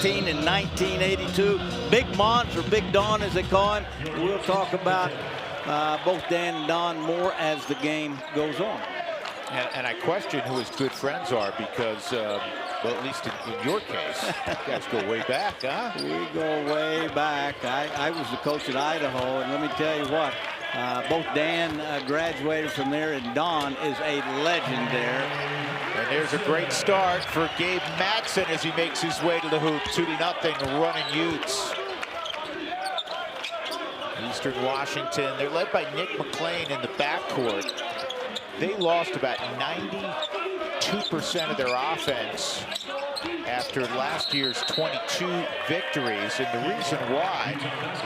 16 in 1982. Big Mons, or Big Don as they call him. We'll talk about both Dan and Don more as the game goes on. And I question who his good friends are because, well, at least in your case, you guys go way back, huh? We go way back. I was the coach at Idaho, and let me tell you what, both Dan graduated from there, and Don is a legend there. And there's a great start for Gabe Matson as he makes his way to the hoop. 2-0 running Utes. Eastern Washington, they're led by Nick McLean in the backcourt. They lost about 92% of their offense after last year's 22 victories. And the reason why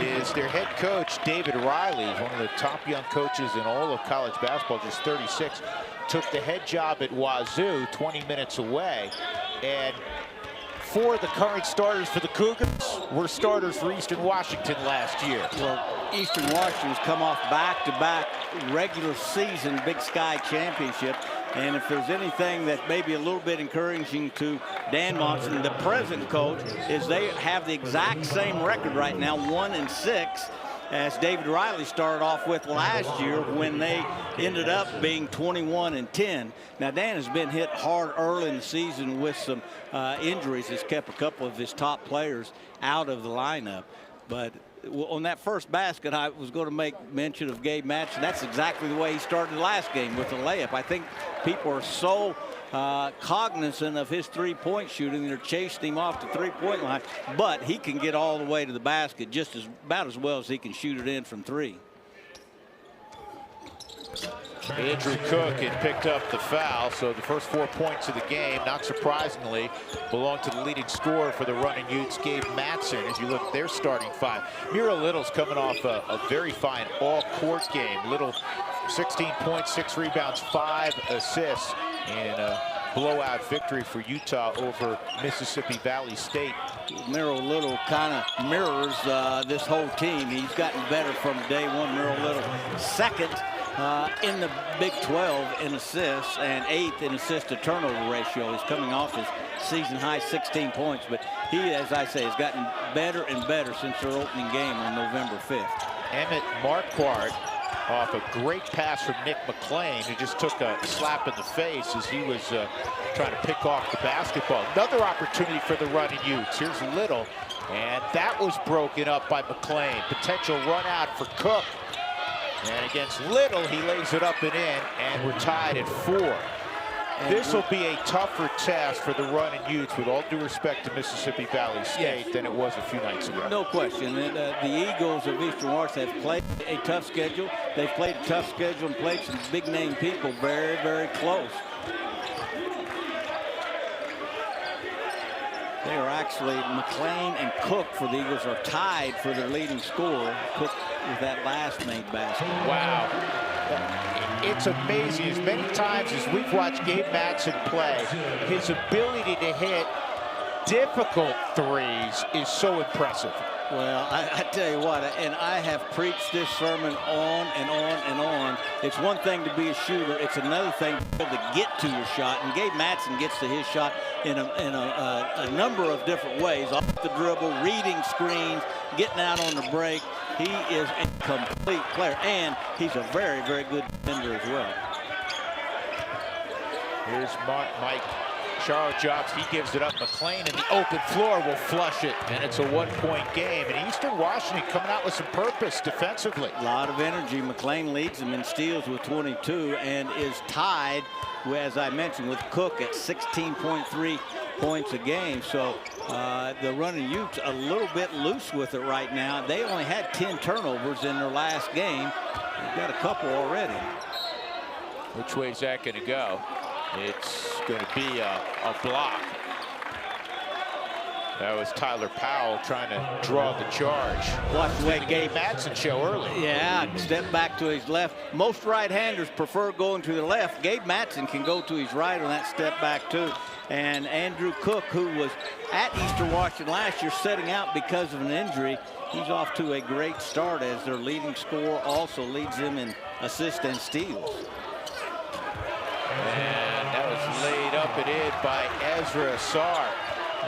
is their head coach, David Riley, one of the top young coaches in all of college basketball, just 36, took the head job at Wazoo, 20 minutes away. And 4 of the current starters for the Cougars were starters for Eastern Washington last year. Well, Eastern Washington's come off back-to-back regular season Big Sky championship. And if there's anything that may be a little bit encouraging to Dan Monson, the present coach, is they have the exact same record right now, 1-6, as David Riley started off with last year when they ended up being 21-10. Now, Dan has been hit hard early in the season with some injuries. Has kept a couple of his top players out of the lineup. But on that first basket, I was going to make mention of Gabe Matson. That's exactly the way he started the last game, with a layup. I think people are so cognizant of his three-point shooting. They're chasing him off the three-point line, but he can get all the way to the basket just about as well as he can shoot it in from three. Andrew Cook had picked up the foul, so the first 4 points of the game, not surprisingly, belong to the leading scorer for the running Utes, Gabe Matson. If you look at their starting 5, Mira Little's coming off a very fine all-court game. Little 16 points, 6 rebounds, 5 assists in a blowout victory for Utah over Mississippi Valley State. Miro Little kind of mirrors this whole team. He's gotten better from day one. Miro Little second in the Big 12 in assists and 8th in assist to turnover ratio. He's coming off his season high 16 points, but he, as I say, has gotten better and better since their opening game on November 5th. Emmett Marquardt off a great pass from Nick McLean, who just took a slap in the face as he was trying to pick off the basketball. Another opportunity for the running Utes. Here's Little, and that was broken up by McLean. Potential run out for Cook. And against Little, he lays it up and in, and we're tied at 4. This will be a tougher test for the running Utes, with all due respect to Mississippi Valley State, than it was a few nights ago. No question. And, the Eagles of Eastern Washington have played a tough schedule. They've played a tough schedule and played some big-name people very, very close. They are actually, McLean and Cook for the Eagles are tied for their leading scorer. Cook with that last made basket. Wow. It's amazing. As many times as we've watched Gabe Matson play, his ability to hit difficult threes is so impressive. Well, I tell you what, and I have preached this sermon on and on and on. It's one thing to be a shooter. It's another thing to get to your shot. And Gabe Matson gets to his shot in a number of different ways. Off the dribble, reading screens, getting out on the break. He is a complete player, and he's a very, very good defender as well. Here's Mike Charles-Jobs. He gives it up. McLean in the open floor will flush it, and it's a one-point game. And Eastern Washington coming out with some purpose defensively. A lot of energy. McLean leads them in steals with 22 and is tied, as I mentioned, with Cook at 16.3 points a game. So the running Utes a little bit loose with it right now. They only had 10 turnovers in their last game. They've got a couple already. Which way is that going to go? It's going to be a block. That was Tyler Powell trying to draw the charge. Watch the way Gabe Matson show early. Yeah, step back to his left. Most right-handers prefer going to the left. Gabe Matson can go to his right on that step back too. And Andrew Cook, who was at Eastern Washington last year, setting out because of an injury, he's off to a great start as their leading scorer, also leads them in assists and steals. And that was laid up and in by Ezra Sarr.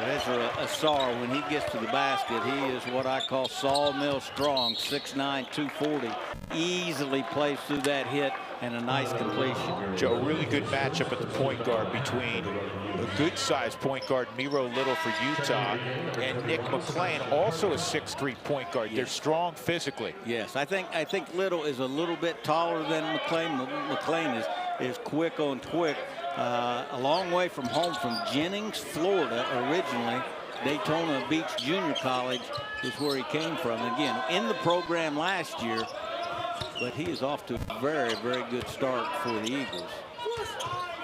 Ezra Ausar, when he gets to the basket, he is what I call sawmill strong, 6'9", 240. Easily plays through that hit and a nice completion. Joe, really good matchup at the point guard between a good-sized point guard, Miro Little for Utah, and Nick McClain, also a 6'3" point guard. Yes. They're strong physically. Yes, I think Little is a little bit taller than McClain. McClain is quick on quick. A long way from home, from Jennings, Florida, originally. Daytona Beach Junior College is where he came from. Again, in the program last year, but he is off to a very, very good start for the Eagles.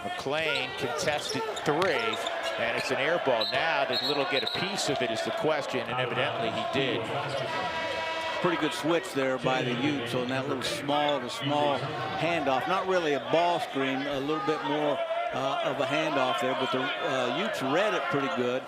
McClain contested three, and it's an air ball. Now, did Little get a piece of it is the question, and evidently he did. Pretty good switch there by the Utes on that little small-to-small handoff. Not really a ball screen, a little bit more of a handoff there, but the Utes read it pretty good.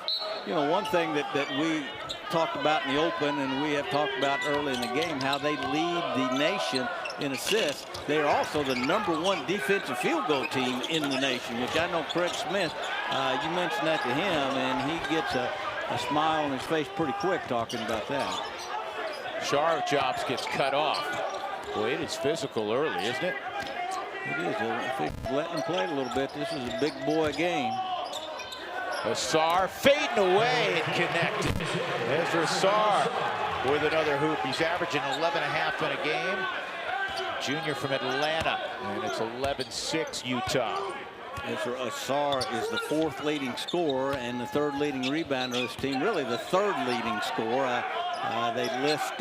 You know, one thing that we talked about in the open, and we have talked about early in the game, how they lead the nation in assists. They are also the #1 defensive field goal team in the nation, which I know Craig Smith, you mentioned that to him, and he gets a smile on his face pretty quick talking about that. Jobs gets cut off. Boy, it is physical early, isn't it? It is. If they let him play a little bit, this is a big boy game. Ausar fading away and connected. Ezra Ausar with another hoop. He's averaging 11.5 in a game. Junior from Atlanta, and it's 11-6 Utah. Ezra Ausar is the 4th leading scorer and the 3rd leading rebounder of this team. Really the 3rd leading scorer. They list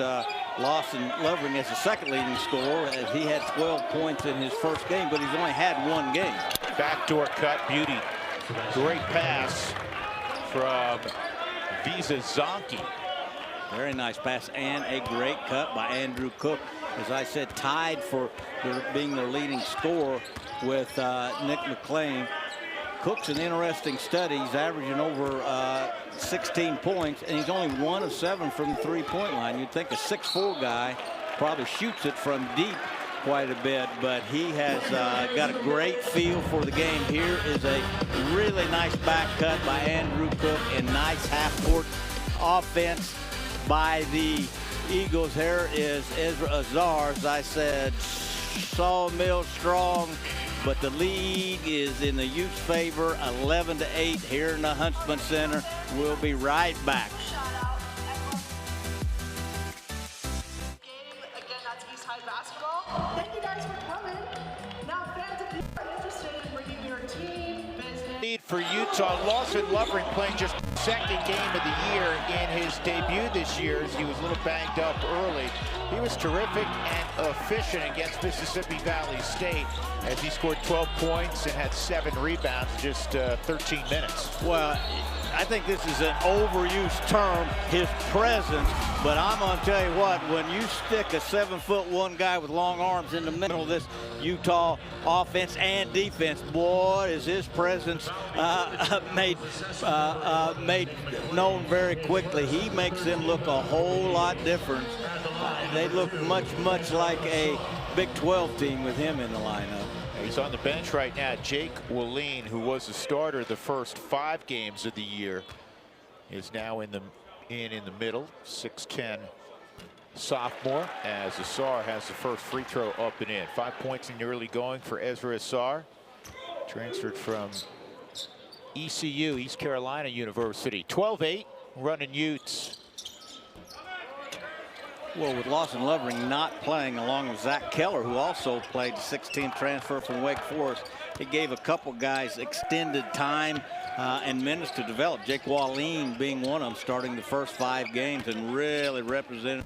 Lawson Lovering as the 2nd leading scorer, as he had 12 points in his first game, but he's only had 1 game. Backdoor cut, beauty. Great pass from Visa Zonke. Very nice pass and a great cut by Andrew Cook. As I said, tied for being their leading scorer with Nick McClain. Cook's an interesting study. He's averaging over 16 points, and he's only 1 of 7 from the 3-point line. You'd think a 6'4" guy probably shoots it from deep quite a bit, but he has got a great feel for the game. Here is a really nice back cut by Andrew Cook, and nice half-court offense by the Eagles. Here is Ezra Ausar, as I said, sawmill strong, but the lead is in the Utes' favor, 11-8 here in the Huntsman Center. We'll be right back. Again, that's East High basketball. Thank you guys for coming. Now, fans, if you are interested in bringing your team, business. Lead for Utah. Lawson Lovering playing just 2nd game of the year in his debut this year, as he was a little banged up early. He was terrific and efficient against Mississippi Valley State, as he scored 12 points and had 7 rebounds in just 13 minutes. Well, I think this is an overused term, his presence, but I'm going to tell you what, when you stick a 7'1" guy with long arms in the middle of this Utah offense and defense, boy, is his presence made known very quickly. He makes them look a whole lot different. They look much like a Big 12 team with him in the lineup. He's on the bench right now. Jake Willeen, who was the starter the first 5 games of the year, is now in the middle. 6'10" sophomore, as Ausar has the first free throw up and in. 5 points in the early going for Ezra Ausar. Transferred from ECU, East Carolina University. 12-8 running Utes. Well, with Lawson Lovering not playing, along with Zach Keller, who also played, 16 transfer from Wake Forest, it gave a couple guys extended time and minutes to develop. Jake Willeen being one of them, starting the first 5 games and really represented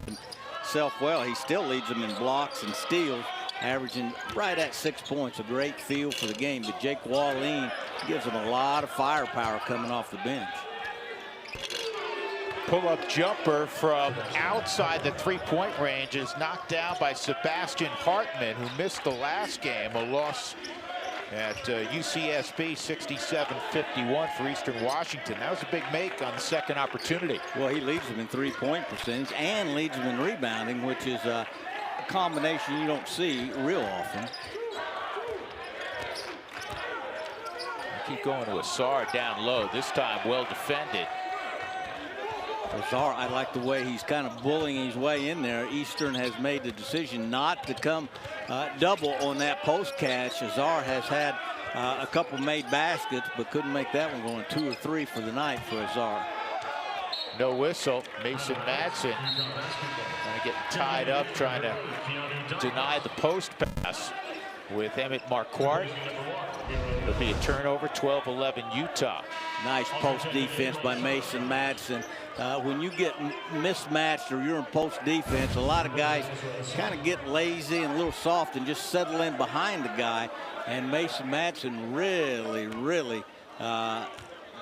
himself well. He still leads them in blocks and steals, averaging right at 6 points. A great feel for the game, but Jake Willeen gives them a lot of firepower coming off the bench. Pull-up jumper from outside the 3-point range is knocked down by Sebastian Hartman, who missed the last game. A loss at UCSB, 67-51 for Eastern Washington. That was a big make on the second opportunity. Well, he leads them in 3-point percentage and leads them in rebounding, which is a combination you don't see real often. Keep going to Ausar down low. This time well defended. Azar, I like the way he's kind of bullying his way in there. Eastern has made the decision not to come double on that post catch. Azar has had a couple made baskets, but couldn't make that one, going 2 or 3 for the night for Azar. No whistle. Mason Madsen kind of getting tied up, trying to deny the post pass with Emmett Marquardt. It'll be a turnover, 12-11 Utah. Nice post defense by Mason Madsen. When you get mismatched or you're in post defense, a lot of guys kind of get lazy and a little soft and just settle in behind the guy. And Mason Madsen really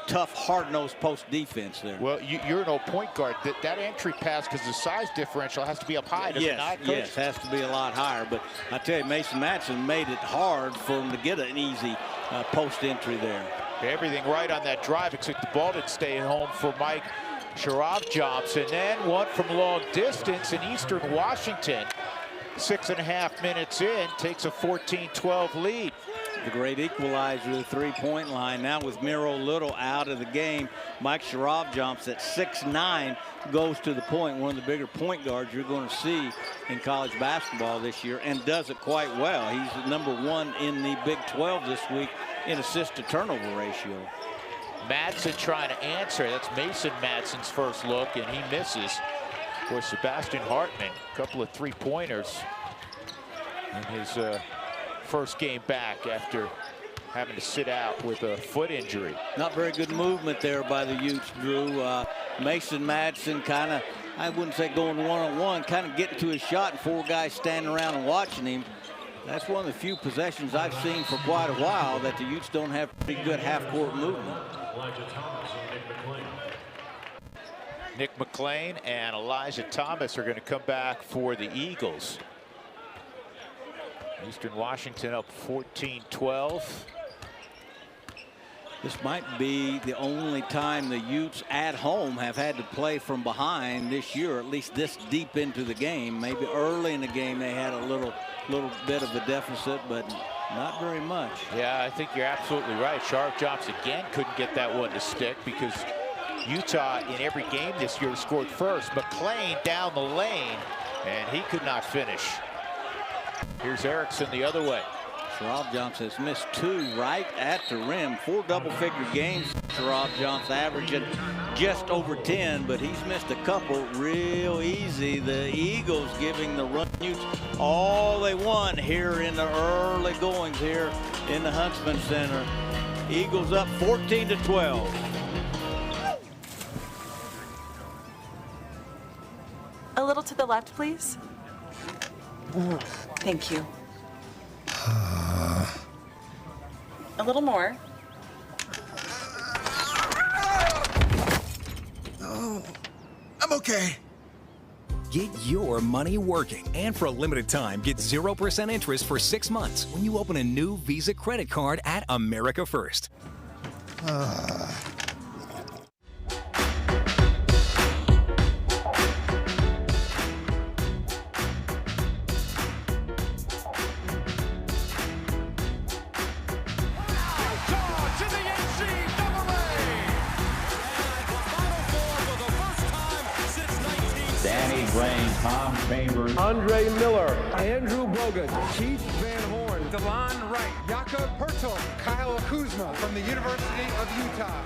tough, hard-nosed post defense there. Well, you're no point guard. That entry pass, because the size differential has to be up high, doesn't it not, Coach? Yes, has to be a lot higher. But I tell you, Mason Madsen made it hard for him to get an easy post entry there. Everything right on that drive, except the ball didn't stay home for Mike Sharaf-Johnson. Then one from long distance in Eastern Washington. 6.5 minutes in, takes a 14-12 lead. The great equalizer, the three-point line. Now with Miro Little out of the game, Mike Sharaf-Johnson at 6'9" goes to the point. One of the bigger point guards you're going to see in college basketball this year, and does it quite well. He's #1 in the Big 12 this week in assist-to-turnover ratio. Madsen trying to answer. That's Mason Madsen's first look, and he misses. Of course, Sebastian Hartman, a couple of three-pointers in his first game back after having to sit out with a foot injury. Not very good movement there by the Utes, Drew. Mason Madsen kind of, I wouldn't say going one-on-one, kind of getting to his shot and 4 guys standing around and watching him. That's one of the few possessions I've seen for quite a while that the Utes don't have pretty good half-court movement. Nick McClain and Elijah Thomas are going to come back for the Eagles. Eastern Washington up 14-12. This might be the only time the Utes at home have had to play from behind this year, at least this deep into the game. Maybe early in the game they had a little bit of a deficit, but not very much. Yeah, I think you're absolutely right. Sharaf-Johnson again couldn't get that one to stick, because Utah in every game this year scored first. McClain down the lane, and he could not finish. Here's Erickson the other way. Sharaf-Johnson has missed 2 right at the rim. 4 double-figure games. Sharaf-Johnson averaging just over 10, but he's missed a couple real easy. The Eagles giving the Run Utes all they want here in the early goings here in the Huntsman Center. Eagles up 14-12. A little to the left, please. Thank you. A little more. Oh, I'm okay. Get your money working. And for a limited time, get 0% interest for 6 months when you open a new Visa credit card at America First. Danny Brain, Tom Chambers, Andre Miller, Andrew Bogut, Keith Van Horn, Delon Wright, Jakob Pertl, Kyle Kuzma from the University of Utah.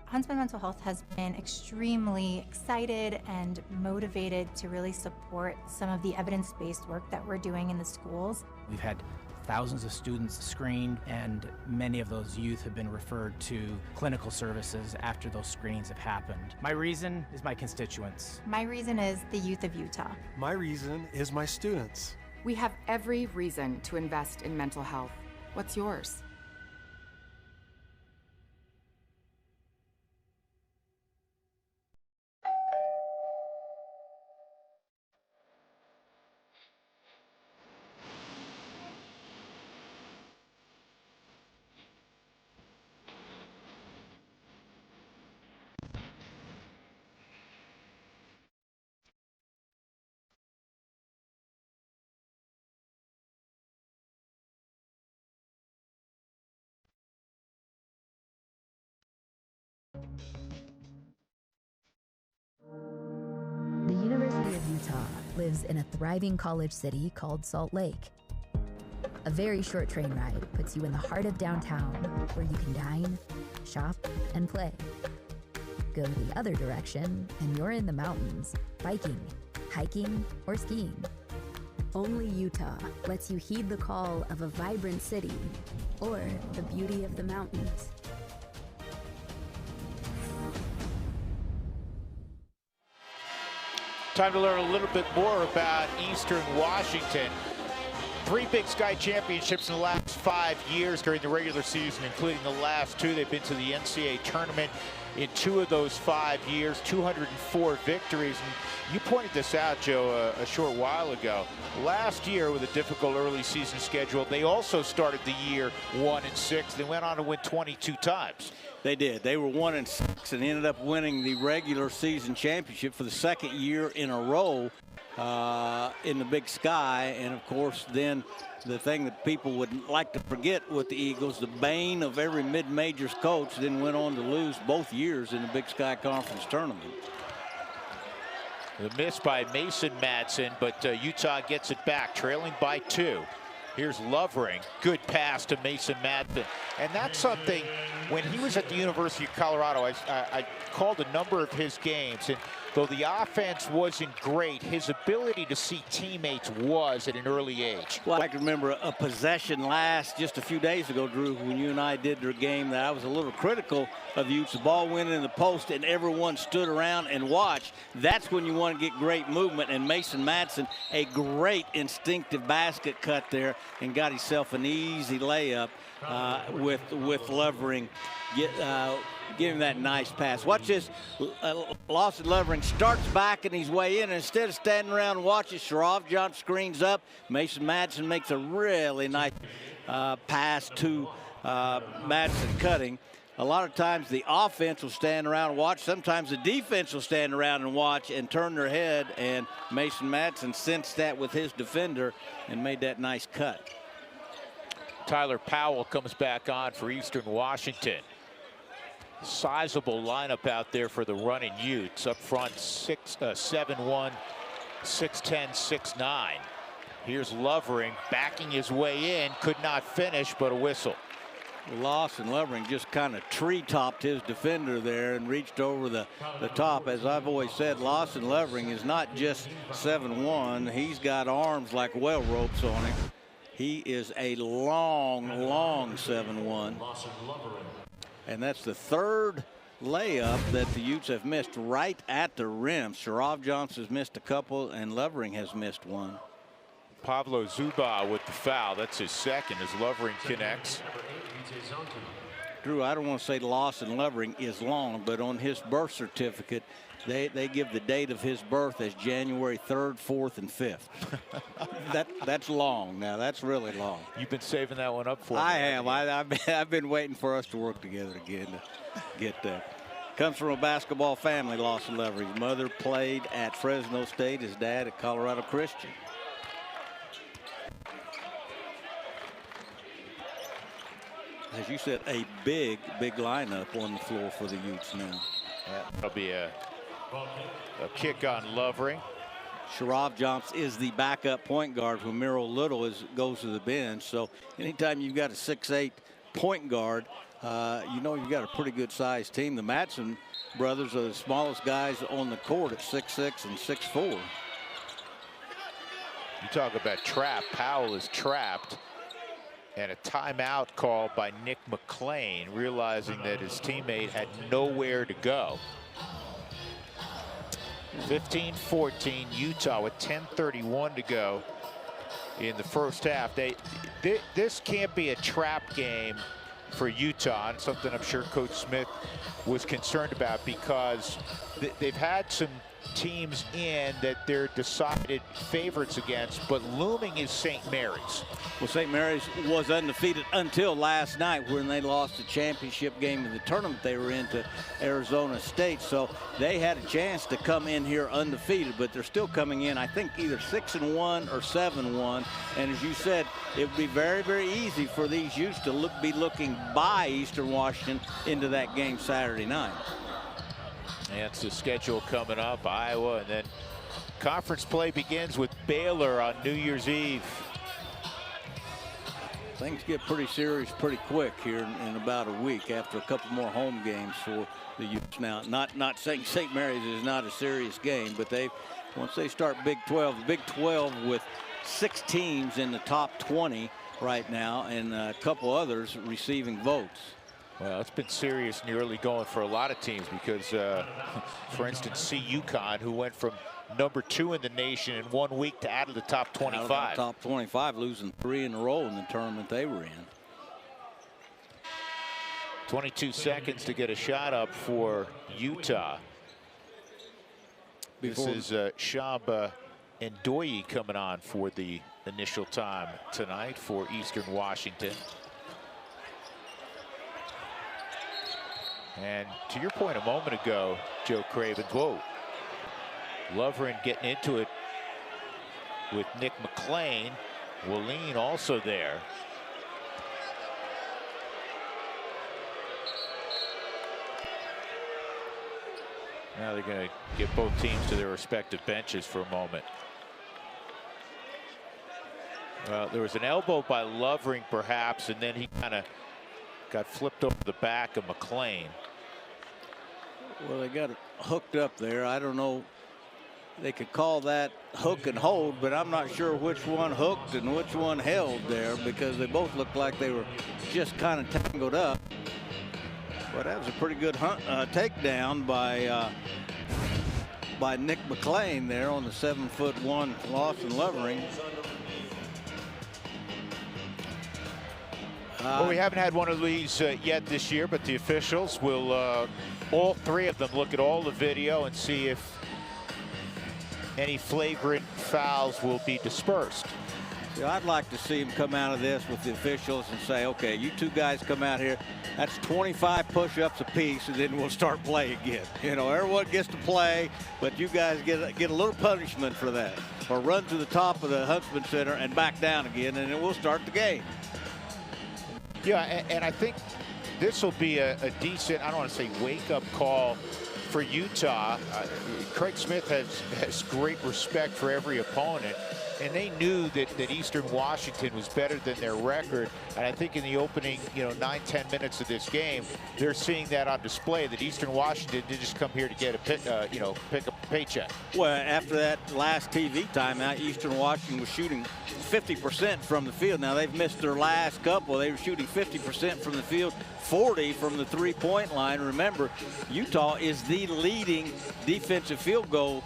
Huntsman Mental Health has been extremely excited and motivated to really support some of the evidence-based work that we're doing in the schools. We've had thousands of students screened, and many of those youth have been referred to clinical services after those screenings have happened. My reason is my constituents. My reason is the youth of Utah. My reason is my students. We have every reason to invest in mental health. What's yours? lives in a thriving college city called Salt Lake. A very short train ride puts you in the heart of downtown, where you can dine, shop, and play. Go the other direction, and you're in the mountains, biking, hiking, or skiing. Only Utah lets you heed the call of a vibrant city or the beauty of the mountains. Time to learn a little bit more about Eastern Washington. 3 Big Sky championships in the last 5 years during the regular season, including the last 2. They've been to the NCAA tournament in 2 of those 5 years, 204 victories. And you pointed this out, Joe, a short while ago. Last year, with a difficult early season schedule, they also started the year 1-6. They went on to win 22 times. They did. They were 1-6 and ended up winning the regular season championship for the 2nd year in a row in the Big Sky. And of course, then the thing that people would like to forget with the Eagles, the bane of every mid-majors coach, then went on to lose both years in the Big Sky Conference tournament. The miss by Mason Madsen, but Utah gets it back, trailing by 2. Here's Lovering, good pass to Mason Madsen. And that's something, when he was at the University of Colorado, I called a number of his games, and though the offense wasn't great, his ability to see teammates was at an early age. Well, I can remember a possession just a few days ago, Drew, when you and I did their game, that I was a little critical of Utes. The ball went in the post and everyone stood around and watched. That's when you want to get great movement, and Mason Madsen, a great instinctive basket cut there and got himself an easy layup with Lovering. Give him that nice pass. Watch this. Lawson Lovering starts backing his way in, and instead of standing around and watching, Sharaf Johnson screens up. Mason Madsen makes a really nice pass to Madsen cutting. A lot of times the offense will stand around and watch. Sometimes the defense will stand around and watch and turn their head, and Mason Madsen sensed that with his defender and made that nice cut. Tyler Powell comes back on for Eastern Washington. Sizable lineup out there for the running Utes. Up front, 7'1", 6'10", 6'9". Here's Lovering backing his way in, could not finish, but a whistle. Lawson Lovering just kind of tree-topped his defender there and reached over the top. As I've always said, Lawson Lovering is not just 7'1". He's got arms like well ropes on him. He is a long 7'1". And that's the 3rd layup that the Utes have missed right at the rim. Sharaf Johnson's missed a couple, and Lovering has missed one. Pablo Zuba with the foul. That's his 2nd as Lovering connects. Drew, I don't want to say Lawson Lovering is long, but on his birth certificate, they give the date of his birth as January 3rd, 4th, and 5th. That's long. Now, that's really long. You've been saving that one up for me. I have. I've been waiting for us to work together again to get that. Comes from a basketball family, Lawson Lovering. His mother played at Fresno State, his dad at Colorado Christian. As you said, a big lineup on the floor for the Utes now. Yeah, that'll be a kick on Lovering. Sharaf Johnson is the backup point guard when Miro Little goes to the bench. So anytime you've got a 6'8" point guard, you know you've got a pretty good sized team. The Madsen brothers are the smallest guys on the court at 6'6" and 6'4". You talk about trap. Powell is trapped. And a timeout called by Nick McClain, realizing that his teammate had nowhere to go. 15-14, Utah with 10:31 to go in the first half. This can't be a trap game for Utah, and something I'm sure Coach Smith was concerned about, because they've had some teams in that they're decided favorites against, but looming is St. Mary's. Well, St. Mary's was undefeated until last night when they lost the championship game of the tournament they were in to Arizona State. So they had a chance to come in here undefeated, but they're still coming in, I think, either 6-1 or 7-1. And as you said, it would be very easy for these Utes to be looking by Eastern Washington into that game Saturday night. And it's the schedule coming up, Iowa, and then conference play begins with Baylor on New Year's Eve. Things get pretty serious pretty quick here in about a week after a couple more home games for the Utes. Now, not saying St. Mary's is not a serious game, but once they start Big 12, the Big 12 with 6 teams in the top 20 right now and a couple others receiving votes. Well, it's been serious in the early going for a lot of teams because, for instance, see UConn, who went from number 2 in the nation in 1 week to out of the top 25. Out of the top 25, losing 3 in a row in the tournament they were in. 22 seconds to get a shot up for Utah. This is Shab Ndoye coming on for the initial time tonight for Eastern Washington. And to your point a moment ago, Joe Cravens, whoa. Lovren getting into it with Nick McClain. Wallin also there. Now they're going to get both teams to their respective benches for a moment. Well, there was an elbow by Lovering perhaps, and then he kind of got flipped over the back of McClain. Well, they got it hooked up there. I don't know. They could call that hook and hold, but I'm not sure which one hooked and which one held there because they both looked like they were just kind of tangled up. But that was a pretty good takedown by Nick McClain there on the 7'1" Lawson Lovering. Well, we haven't had one of these yet this year, but the officials will, all 3 of them, look at all the video and see if any flagrant fouls will be dispersed. Yeah, I'd like to see him come out of this with the officials and say, okay, you 2 guys come out here. That's 25 push-ups apiece, and then we'll start play again. You know, everyone gets to play, but you guys get a little punishment for that. Or run to the top of the Huntsman Center and back down again, and then we'll start the game. Yeah, and I think this will be a decent, I don't want to say wake-up call for Utah. Craig Smith has great respect for every opponent, and they knew that Eastern Washington was better than their record. And I think in the opening, 9-10 minutes of this game, they're seeing that on display. That Eastern Washington didn't just come here to get pick up a paycheck. Well, after that last TV timeout, Eastern Washington was shooting 50% from the field. Now they've missed their last couple. They were shooting 50% from the field, 40 from the 3-point line. Remember, Utah is the leading defensive field goal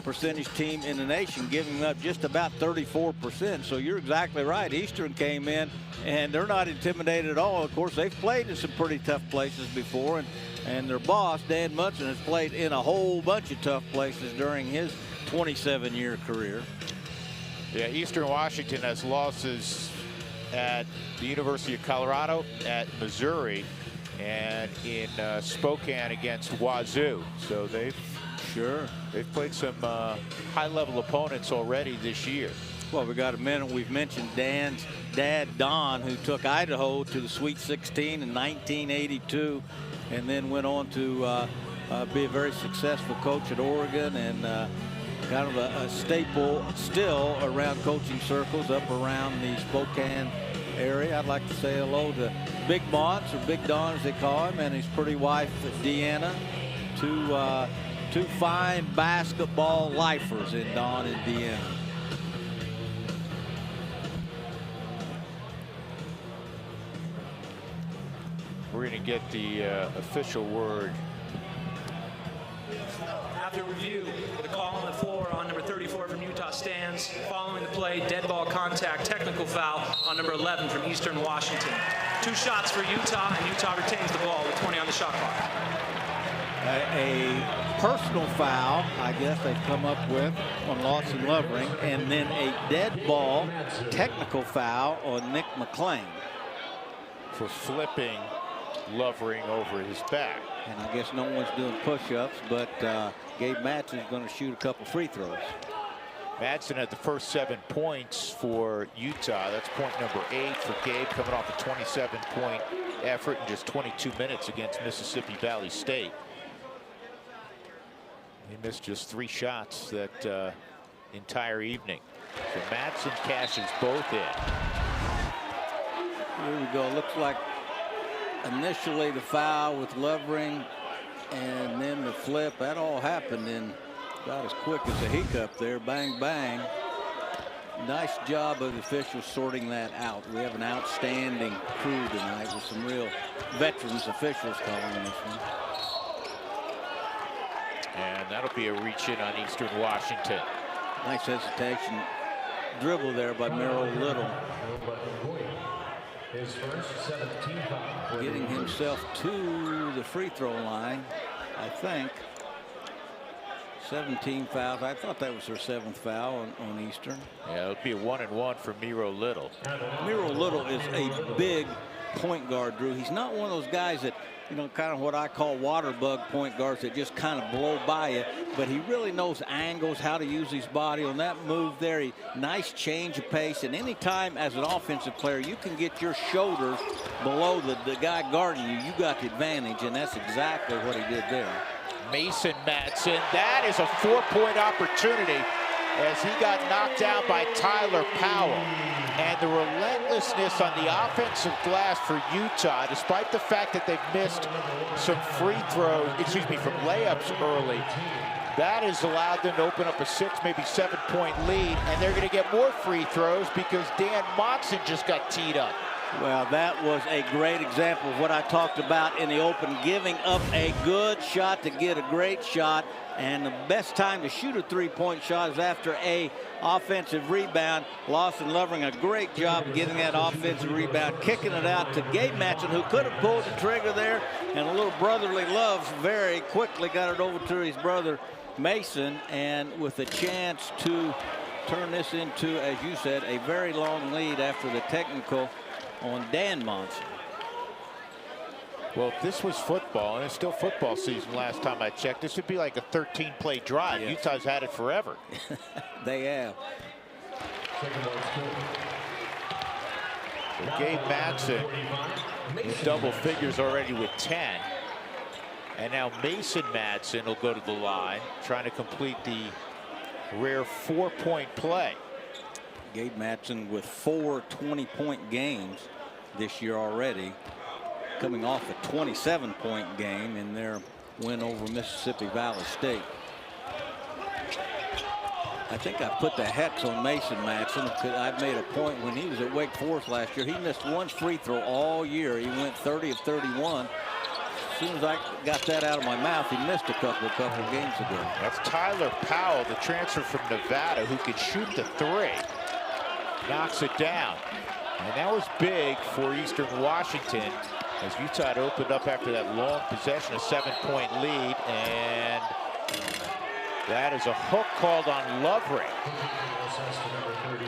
percentage team in the nation, giving up just about 34%. So you're exactly right. Eastern came in and they're not intimidated at all. Of course, they've played in some pretty tough places before, and their boss, Dan Munson, has played in a whole bunch of tough places during his 27-year career. Yeah, Eastern Washington has losses at the University of Colorado, at Missouri, and in Spokane against Wazoo. So they've played some high-level opponents already this year. Well, we got a minute. We've mentioned Dan's dad, Don, who took Idaho to the Sweet 16 in 1982, and then went on to be a very successful coach at Oregon, and kind of a staple still around coaching circles up around the Spokane area. I'd like to say hello to Big Montz, or Big Don as they call him, and his pretty wife, Deanna, two fine basketball lifers in Don and Deanna. We're going to get the official word. After review, the call on the floor on number 34 from Utah stands. Following the play, dead ball contact, technical foul on number 11 from Eastern Washington. 2 shots for Utah, and Utah retains the ball with 20 on the shot clock. A personal foul, I guess they've come up with on Lawson Lovering, and then a dead ball technical foul on Nick McClain for flipping Lovering over his back. And I guess no one's doing push-ups, but Gabe Madsen is going to shoot a couple free throws. Madsen had the first 7 points for Utah. That's point number 8 for Gabe, coming off a 27-point effort in just 22 minutes against Mississippi Valley State. He missed just 3 shots that entire evening. So Madsen cashes both in. Here we go. Looks like initially the foul with Lovering and then the flip. That all happened in about as quick as a hiccup there. Bang, bang. Nice job of the officials sorting that out. We have an outstanding crew tonight with some real veterans officials calling this one. And that'll be a reach in on Eastern Washington. Nice hesitation. Dribble there by Miro Little. His first 17 foul. Getting himself to the free throw line, I think. 17 fouls. I thought that was her 7th foul on Eastern. Yeah, it'll be a 1-and-1 for Miro Little. Miro Little is a big point guard, Drew. He's not one of those guys that, you know, kind of what I call water bug point guards that just kind of blow by you, but he really knows angles, how to use his body on that move there. Nice change of pace, and anytime as an offensive player you can get your shoulders below the guy guarding you, you got the advantage, and that's exactly what he did there. Mason Madsen, that is a 4-point opportunity as he got knocked down by Tyler Powell. And the relentlessness on the offensive glass for Utah, despite the fact that they've missed some free throws, from layups early, that has allowed them to open up a 6, maybe 7-point lead, and they're going to get more free throws because Dan Monson just got teed up. Well, that was a great example of what I talked about in the open, giving up a good shot to get a great shot. And the best time to shoot a 3-point shot is after a offensive rebound. Lawson Lovering, a great job getting that offensive rebound, kicking it out to Gabe Madsen, who could have pulled the trigger there. And a little brotherly love very quickly got it over to his brother Mason, and with a chance to turn this into, as you said, a very long lead after the technical on Dan Monson. Well, if this was football, and it's still football season last time I checked, this would be like a 13-play drive. Yes. Utah's had it forever. They have. So Gabe Madsen in double figures already with 10. And now Mason Madsen will go to the line, trying to complete the rare 4-point play. Gabe Madsen with 4 20-point games this year already, coming off a 27-point game in their win over Mississippi Valley State. I think I put the hex on Mason Madsen because I made a point when he was at Wake Forest last year. He missed 1 free throw all year. He went 30 of 31. As soon as I got that out of my mouth, he missed a couple of games ago. That's Tyler Powell, the transfer from Nevada, who can shoot the 3. Knocks it down. And that was big for Eastern Washington as Utah had opened up after that long possession, a 7-point lead. And that is a hook called on Lovering.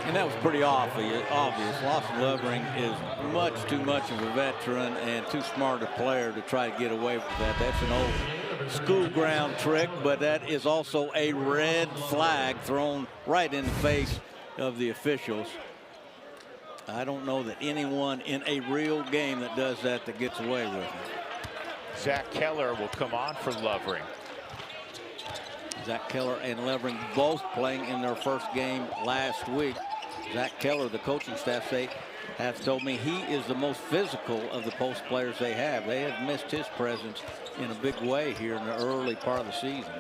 And that was pretty obvious. Lawson Lovering is much too much of a veteran and too smart a player to try to get away with that. That's an old school ground trick, but that is also a red flag thrown right in the face of the officials. I don't know that anyone in a real game that does that gets away with it. Zach Keller will come on for Lovering. Zach Keller and Lovering both playing in their first game last week. Zach Keller, the coaching staff have told me he is the most physical of the post players they have. They have missed his presence in a big way here in the early part of the season.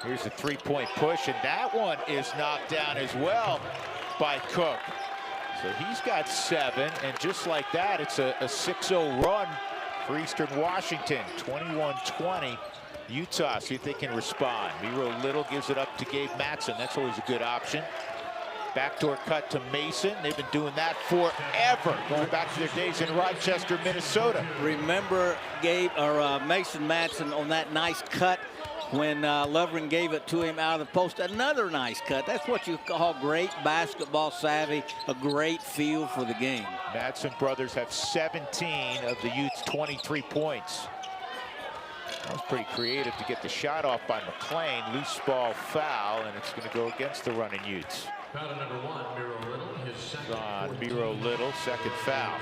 Here's a 3-point push, and that one is knocked down as well by Cook. So he's got 7, and just like that, it's a 6-0 run for Eastern Washington. 21-20. Utah, see if they can respond. Miro Little gives it up to Gabe Madsen. That's always a good option. Backdoor cut to Mason. They've been doing that forever, going back to their days in Rochester, Minnesota. Remember Mason Madsen on that nice cut when Lovering gave it to him out of the post. Another nice cut. That's what you call great basketball savvy, a great feel for the game. Madsen brothers have 17 of the Utes' 23 points. That was pretty creative to get the shot off by McClain. Loose ball foul, and it's going to go against the running Utes. Foul number 1, Miro Little. His second. Miro Little, second foul.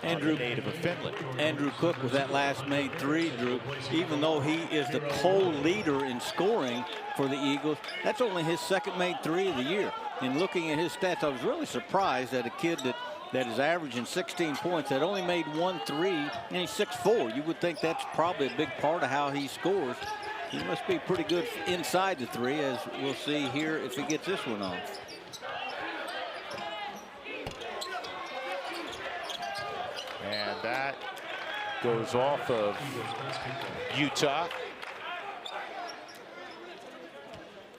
Andrew, native of Finland. Andrew Cook with that last made three, Drew, even though he is the co-leader in scoring for the Eagles, that's only his second made three of the year. And looking at his stats, I was really surprised that a kid that is averaging 16 points that only made 1 3, and he's 6'4". You would think that's probably a big part of how he scores. He must be pretty good inside the three, as we'll see here if he gets this one off. And that goes off of Utah.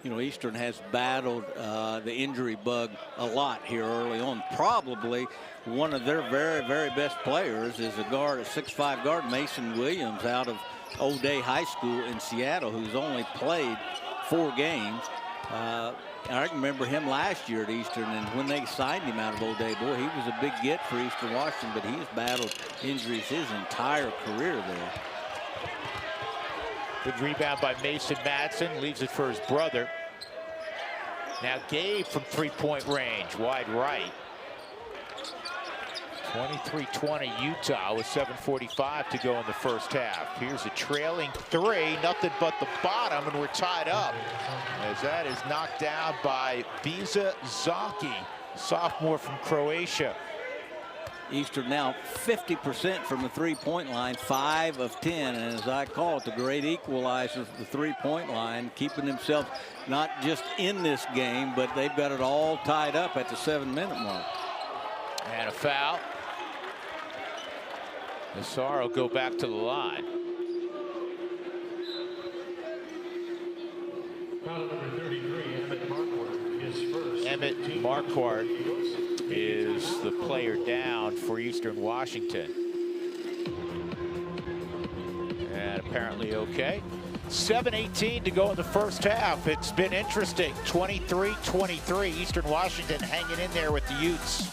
You know, Eastern has battled the injury bug a lot here early on. Probably one of their very, very best players is a guard, a 6'5" guard, Mason Williams, out of O'Day High School in Seattle, who's only played 4 games. I remember him last year at Eastern, and when they signed him out of O'Day, boy, he was a big get for Eastern Washington, but he's battled injuries his entire career there. Good rebound by Mason Madsen, leaves it for his brother. Now Gabe from 3-point range, wide right. 23-20 Utah with 7:45 to go in the first half. Here's a trailing 3, nothing but the bottom, and we're tied up as that is knocked down by Visa Zonky, sophomore from Croatia. Eastern now 50% from the 3-point line, 5 of 10, and as I call it, the great equalizer for the 3-point line, keeping themselves not just in this game, but they've got it all tied up at the 7-minute mark. And a foul. Nassar will go back to the line. Foul number 33, Emmett Marquardt is first. Emmett Marquardt is the player down for Eastern Washington. And apparently okay. 7:18 to go in the first half. It's been interesting. 23-23. Eastern Washington hanging in there with the Utes.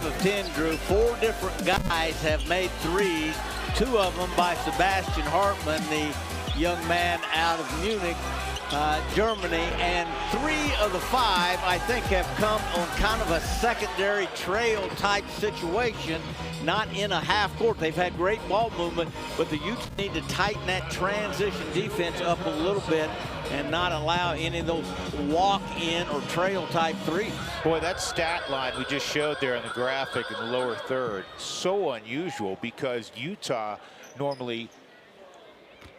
Of 10, Drew, 4 different guys have made threes. 2 of them by Sebastian Hartman, the young man out of Munich, Germany, and 3 of the 5, I think, have come on kind of a secondary trail type situation, not in a half court. They've had great ball movement, but the Utes need to tighten that transition defense up a little bit and not allow any of those walk-in or trail type threes. Boy, that stat line we just showed there in the graphic in the lower third, so unusual because Utah normally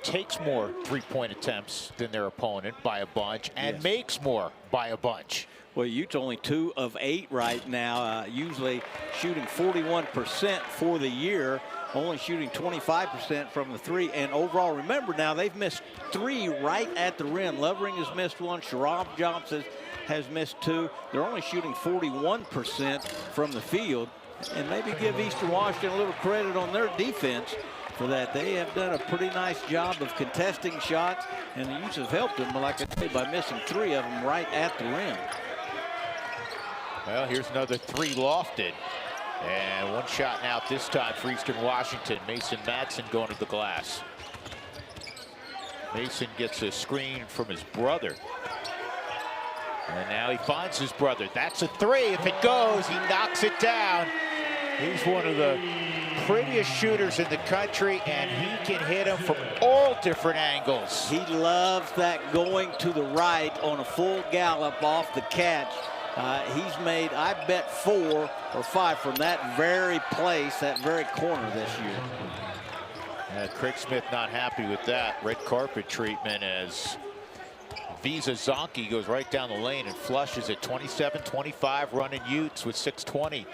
takes more 3-point attempts than their opponent by a bunch and makes more by a bunch. Well, Utah only 2 of 8 right now, usually shooting 41% for the year, only shooting 25% from the 3. And overall, remember now, they've missed 3 right at the rim. Lovering has missed 1. Sharab Johnson has missed 2. They're only shooting 41% from the field. And maybe give Eastern Washington a little credit on their defense for that. They have done a pretty nice job of contesting shots, and the Utes have helped them, like I say, by missing 3 of them right at the rim. Well, here's another 3 lofted. And 1 shot now at this time for Eastern Washington. Mason Madsen going to the glass. Mason gets a screen from his brother. And now he finds his brother. That's a 3. If it goes, he knocks it down. He's one of the prettiest shooters in the country, and he can hit them from all different angles. He loves that going to the right on a full gallop off the catch. He's made, I bet, 4 or 5 from that very place, that very corner this year. Craig Smith not happy with that. Red carpet treatment as Visa Zonky goes right down the lane and flushes at 27-25, running Utes with 6:20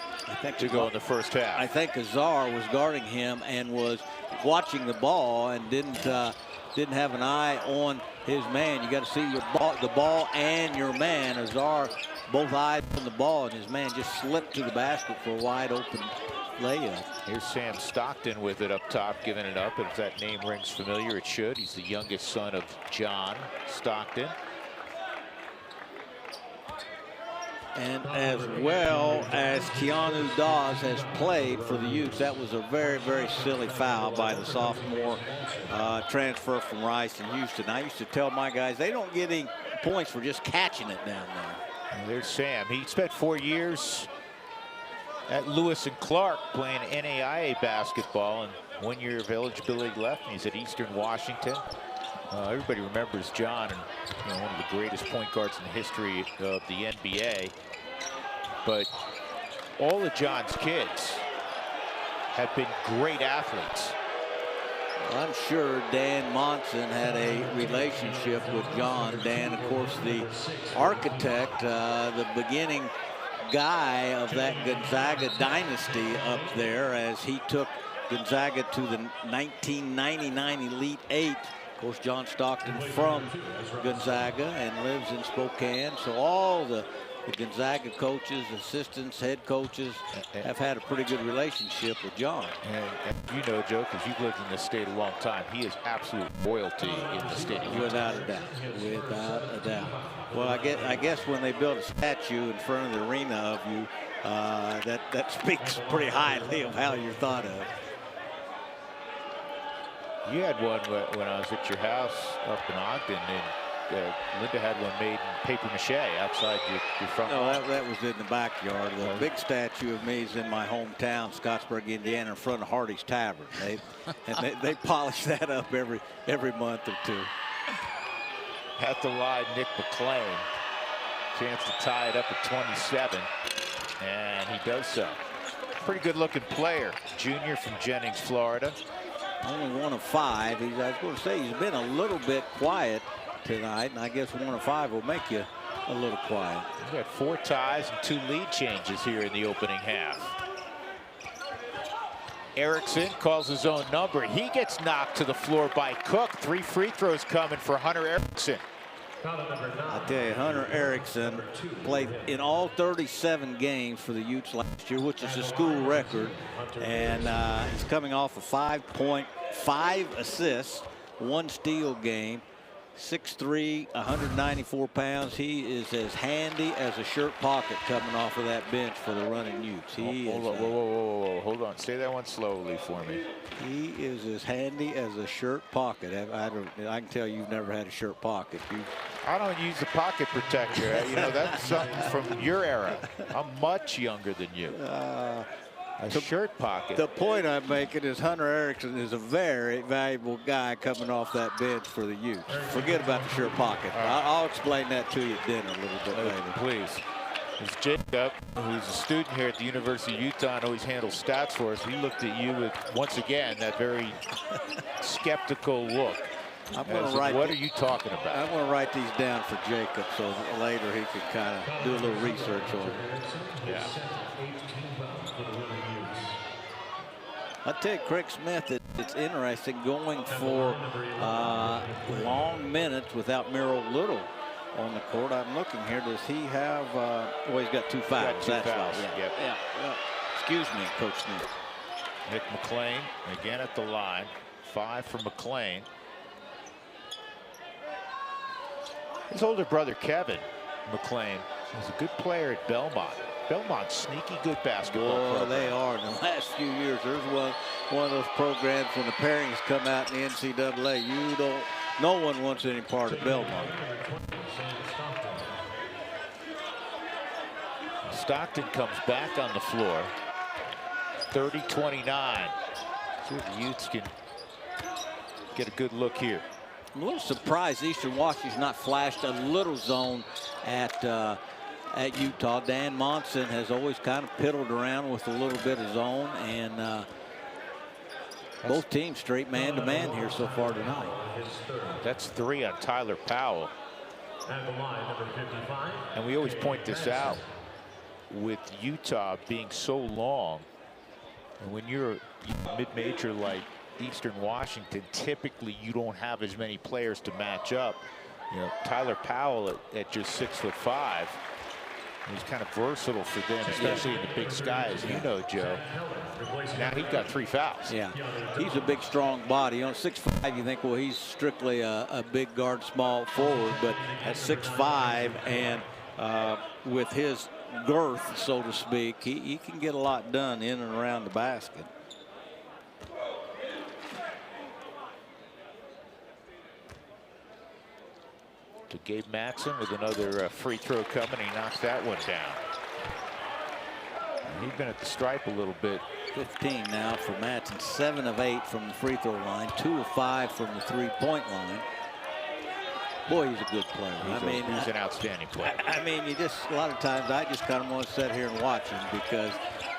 to go in the first half. I think Azar was guarding him and was watching the ball and didn't have an eye on his man. You got to see the ball and your man. Azar, both eyes on the ball, and his man just slipped to the basket for a wide open layup. Here's Sam Stockton with it up top, giving it up. And if that name rings familiar, it should. He's the youngest son of John Stockton. And as well as Keanu Dawes has played for the Utes, that was a very, very silly foul by the sophomore transfer from Rice in Houston. I used to tell my guys, they don't get any points for just catching it down there. And there's Sam. He spent 4 years at Lewis and Clark playing NAIA basketball, and 1 year of eligibility left. And he's at Eastern Washington. Everybody remembers John, and one of the greatest point guards in the history of the NBA. But all of John's kids have been great athletes. I'm sure Dan Monson had a relationship with John. Dan, of course, the architect, the beginning guy of that Gonzaga dynasty up there, as he took Gonzaga to the 1999 Elite Eight. Of course, John Stockton from Gonzaga and lives in Spokane. So all the Gonzaga coaches, assistants, head coaches have had a pretty good relationship with John. And you know, Joe, because you've lived in this state a long time, he is absolute royalty in the state of Utah. Without a doubt. Without a doubt. Well, I guess when they build a statue in front of the arena of you, that speaks pretty highly of how you're thought of. You had one when I was at your house up in Ogden, and Linda had one made in paper mache outside your front. No, that was in the backyard. The big statue of me is in my hometown, Scottsburg, Indiana, in front of Hardy's Tavern. They polish that up every month or two. At the line, Nick McClain. Chance to tie it up at 27, and he does so. Pretty good looking player, junior from Jennings, Florida. Only 1 of 5. I was going to say he's been a little bit quiet tonight, and I guess 1 of 5 will make you a little quiet. He's got 4 ties and 2 lead changes here in the opening half. Erickson calls his own number. He gets knocked to the floor by Cook. 3 free throws coming for Hunter Erickson. I tell you, Hunter Erickson played in all 37 games for the Utes last year, which is a school record. And he's coming off a 5-point, 5 assists, 1 steal game. 6'3", 194 pounds. He is as handy as a shirt pocket coming off of that bench for the running Utes. Whoa, hold on. Say that one slowly for me. He is as handy as a shirt pocket. I can tell you've never had a shirt pocket. I don't use the pocket protector. You know, that's something from your era. I'm much younger than you. A shirt pocket. The point I'm making is Hunter Erickson is a very valuable guy coming off that bench for the Utes. Forget about the shirt pocket. I'll explain that to you at dinner a little bit later. Please. It's Jacob, who's a student here at the University of Utah and always handles stats for us. He looked at you with, once again, that very skeptical look. What are you talking about? I'm going to write these down for Jacob so later he can kind of do a little research on it. Yeah. I tell you, Craig Smith, it's interesting going for long minutes without Merrill Little on the court. I'm looking here. Does he have? Well, he's got 2 fouls. He's got 2 fouls. Yeah. Excuse me, Coach Smith. Nick McClain again at the line. 5 for McClain. His older brother Kevin McClain was a good player at Belmont. Belmont's sneaky good basketball program. They are. In the last few years, there's one of those programs when the pairings come out in the NCAA. No one wants any part of Belmont. Stockton comes back on the floor. 30-29. See if the Utes can get a good look here. I'm a little surprised Eastern Washington's not flashed a little zone at Utah. Dan Monson has always kind of piddled around with a little bit of zone, and both teams straight man-to-man here so far tonight. That's 3 on Tyler Powell. And we always point this out with Utah being so long. And when you're a mid-major like Eastern Washington, typically you don't have as many players to match up. You know, Tyler Powell at just 6'5". He's kind of versatile for them, especially in the Big Sky, as you know, Joe. Now he's got 3 fouls. Yeah, he's a big, strong body. You know, 6'5", you think, well, he's strictly a big guard, small forward, but at 6'5", and with his girth, so to speak, he can get a lot done in and around the basket. To Gabe Matson with another free throw coming. He knocks that one down. And he's been at the stripe a little bit. 15 now for Matson. 7 of 8 from the free throw line. 2 of 5 from the three-point line. Boy, he's a good player. He's an outstanding player. I mean, you just, a lot of times I just kind of want to sit here and watch him because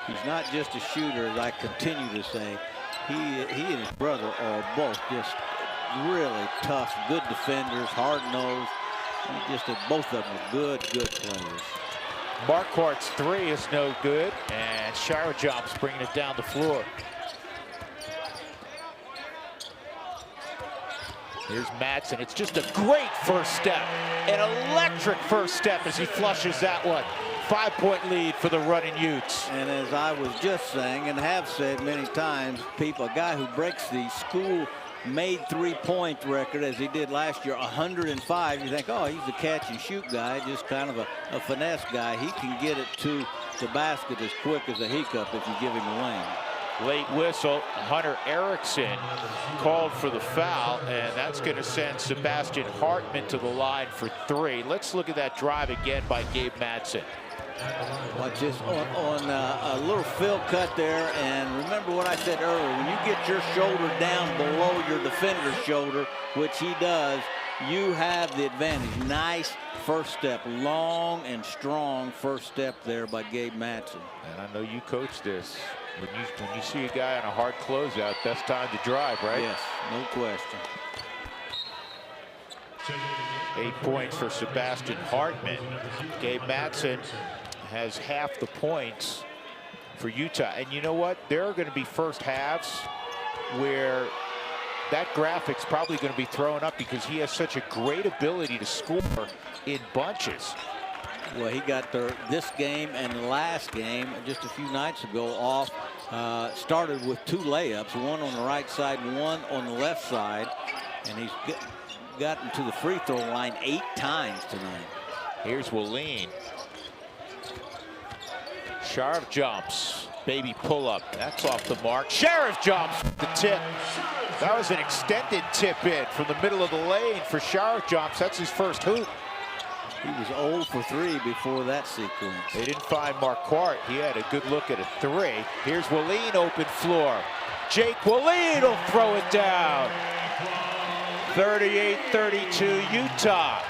he's not just a shooter, as I continue to say. He and his brother are both just really tough, good defenders, hard-nosed. Both of them are good players. Marquardt's three is no good, and Sharajomp's bringing it down the floor. Here's Matson. It's just a great first step. An electric first step as he flushes that one. 5-point lead for the running Utes. And as I was just saying and have said many times, a guy who breaks the school-made three-point record as he did last year, 105, you think, oh, he's a catch-and-shoot guy, just kind of a finesse guy. He can get it to the basket as quick as a hiccup if you give him a lane. Late whistle. Hunter Erickson called for the foul, and that's going to send Sebastian Hartman to the line for three. Let's look at that drive again by Gabe Matson. Watch this on a little fill cut there, and remember what I said earlier, when you get your shoulder down below your defender's shoulder, which he does, you have the advantage. Nice first step, long and strong first step there by Gabe Matson. And I know you coach this. When you see a guy on a hard closeout, best time to drive, right? Yes, no question. 8 points for Sebastian Hartman. Gabe Matson has half the points for Utah. And you know what? There are going to be first halves where that graphic's probably going to be thrown up because he has such a great ability to score in bunches. Well, he got this game and the last game just a few nights ago off. Started with 2 layups, one on the right side and one on the left side. And he's gotten to the free throw line 8 times tonight. Here's Wallin. Sharav jumps. Baby pull-up. That's off the mark. Sharav jumps the tip. That was an extended tip in from the middle of the lane for Sharav jumps. That's his first hoop. He was 0 for 3 before that sequence. They didn't find Marquardt. He had a good look at a 3. Here's Wallin, open floor. Jake Wallin will throw it down. 38-32 Utah.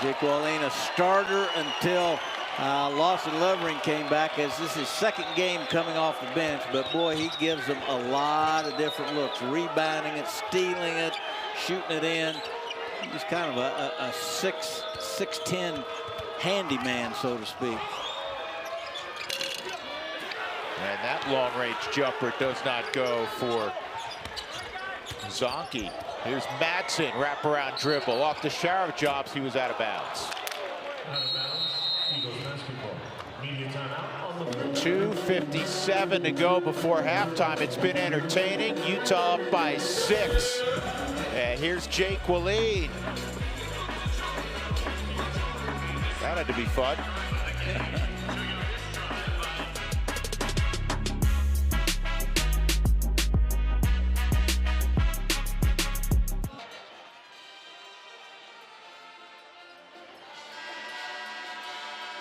Jake Wallin, a starter until Lawson Lovering came back, as this is his second game coming off the bench, but boy, he gives them a lot of different looks, rebounding it, stealing it, shooting it in. He's kind of a 6'10" handyman, so to speak. And that long-range jumper does not go for Zonke. Here's Matson, wraparound dribble. Off the Sharav jobs, he was out of bounds. Out of bounds, Eagles basketball. Media timeout on the floor. 2:57 to go before halftime. It's been entertaining. Utah up by 6. And here's Jake Wallin. That had to be fun.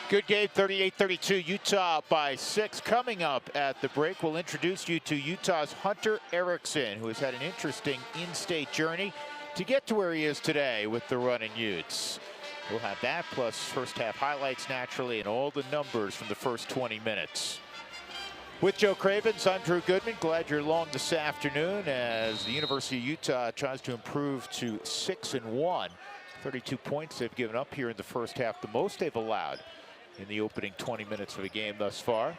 Good game, 38-32, Utah by 6. Coming up at the break, we'll introduce you to Utah's Hunter Erickson, who has had an interesting in-state journey to get to where he is today with the running Utes. We'll have that, plus first half highlights naturally, and all the numbers from the first 20 minutes. With Joe Cravens, I'm Drew Goodman. Glad you're along this afternoon as the University of Utah tries to improve to 6-1. 32 points they've given up here in the first half, the most they've allowed in the opening 20 minutes of the game thus far.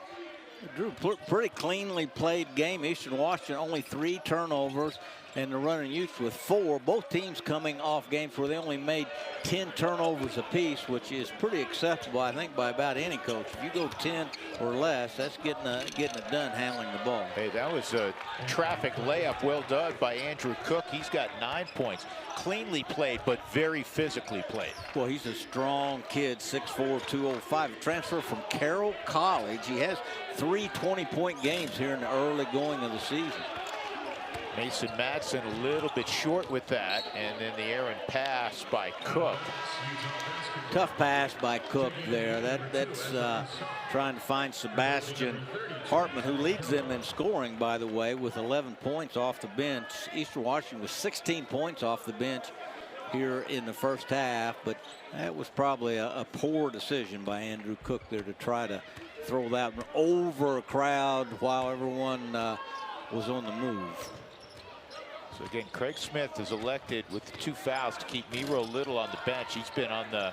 Drew, pretty cleanly played game. Eastern Washington only 3 turnovers, and the running Utes with 4. Both teams coming off games where they only made 10 turnovers apiece, which is pretty acceptable, I think, by about any coach. If you go 10 or less, that's getting it done handling the ball. Hey, that was a traffic layup well done by Andrew Cook. He's got 9 points. Cleanly played, but very physically played. Well, he's a strong kid, 6'4", 205. Transfer from Carroll College. He has 3 20-point games here in the early going of the season. Mason Madsen a little bit short with that, and then the errant pass by Cook. Tough pass by Cook there. That's trying to find Sebastian Hartman, who leads them in scoring, by the way, with 11 points off the bench. Eastern Washington was 16 points off the bench here in the first half, but that was probably a poor decision by Andrew Cook there to try to throw that one over a crowd while everyone was on the move. So again, Craig Smith is elected with the 2 fouls to keep Miro Little on the bench. He's been on the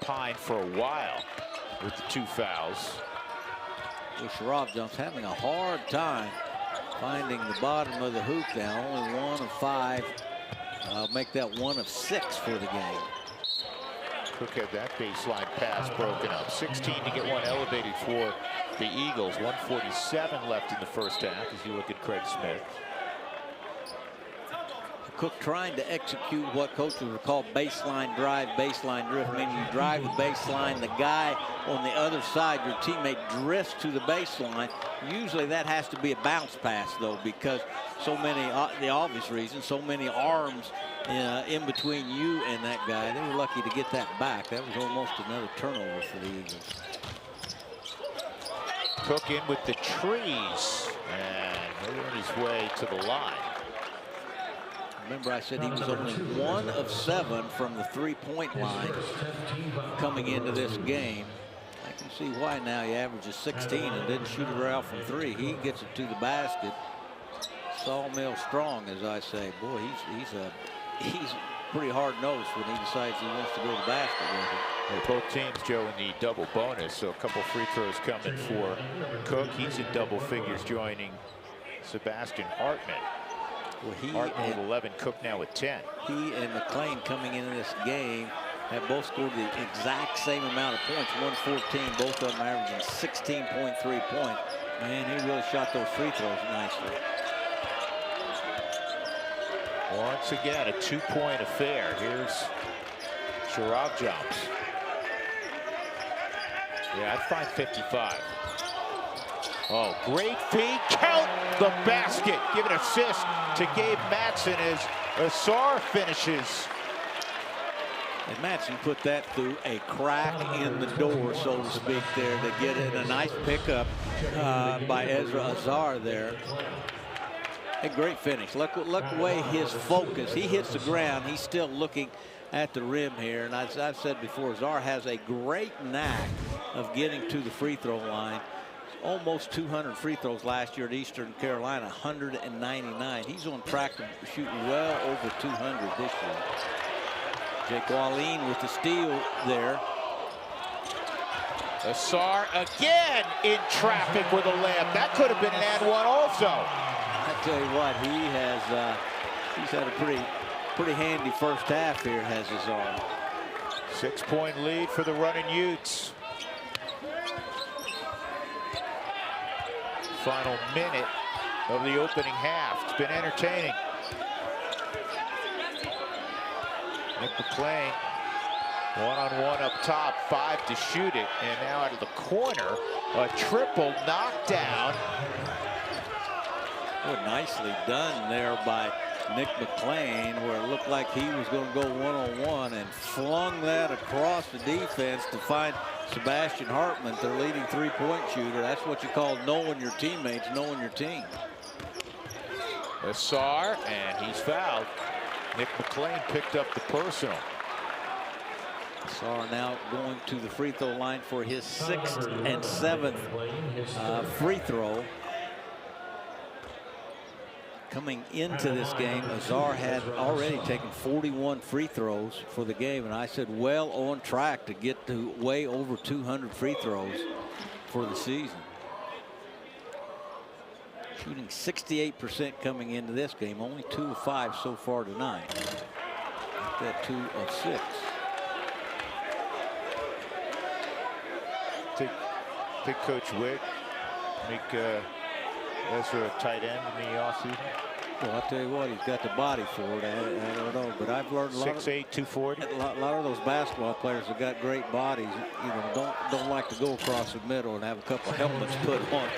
pine for a while with the 2 fouls. Well, Sharafjan's having a hard time finding the bottom of the hoop now. Only 1 of 5. Make that 1 of 6 for the game. Cook had that baseline pass broken up. 16 to get one elevated for the Eagles. 1:47 left in the first half as you look at Craig Smith. Cook trying to execute what coaches would call baseline drive, baseline drift, meaning you drive the baseline, the guy on the other side, your teammate drifts to the baseline. Usually that has to be a bounce pass, though, because so many, the obvious reason, so many arms in between you and that guy. They were lucky to get that back. That was almost another turnover for the Eagles. Cook in with the trees, and he's on his way to the line. Remember, I said he was only 1 of 7 from the 3-point line coming into this game. I can see why now. He averages 16 and didn't shoot it out from 3. He gets it to the basket. Sawmill strong, as I say. Boy, he's pretty hard-nosed when he decides he wants to go to the basket with it. Well, both teams, Joe, in the double bonus, so a couple free throws coming for Cook. He's in double figures, joining Sebastian Hartman. Well, Hartman with 11, Cook now with 10. He and McLean coming into this game have both scored the exact same amount of points, 114. Both of them averaging 16.3 points. Man, he really shot those free throws nicely. Once again, a 2-point affair. Here's Sharafjan. Yeah, I'd find 55. Oh, great feed. Count the basket. Give an assist to Gabe Madsen as Ausar finishes. And Madsen put that through a crack in the door, so to speak, there to get it. A nice pickup by Ezra Ausar there. A great finish. Look the way his focus. He hits the ground. He's still looking at the rim here. And as I've said before, Ausar has a great knack of getting to the free throw line. Almost 200 free throws last year at Eastern Carolina, 199. He's on track to shoot well over 200 this year. Jake Wallin with the steal there. Ausar again in traffic with a layup. That could have been an and one also. I tell you what, he's had a pretty handy first half here, has Ausar. 6-point lead for the running Utes. Final minute of the opening half. It's been entertaining. Nick McLean, one-on-one up top, 5 to shoot it, and now out of the corner, a triple knockdown. Well, nicely done there by Nick McLean, where it looked like he was going to go one-on-one and flung that across the defense to find Sebastian Hartman, their leading 3-point shooter. That's what you call knowing your teammates, knowing your team. Ausar, and he's fouled. Nick McLean picked up the personal. Ausar now going to the free throw line for his 6th and 7th free throw. Coming into this game, Ausar had already taken 41 free throws for the game, and I said well on track to get to way over 200 free throws for the season. Shooting 68% coming into this game, only 2 of 5 so far tonight. Like that 2 of 6. Think Coach Witt make Ezra a tight end in the offseason? Well, I'll tell you what, he's got the body for it. I don't know, but I've learned a lot. 6'8", 240. A lot of those basketball players have got great bodies. You know, don't like to go across the middle and have a couple helmets put on.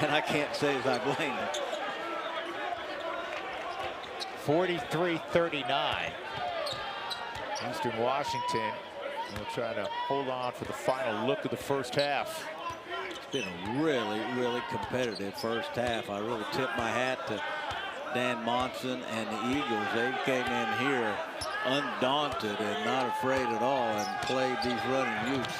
And I can't say as I blame them. 43-39. Eastern Washington will try to hold on for the final look of the first half. It's been a really, really competitive first half. I really tip my hat to Dan Monson and the Eagles. They came in here undaunted and not afraid at all and played these running Utes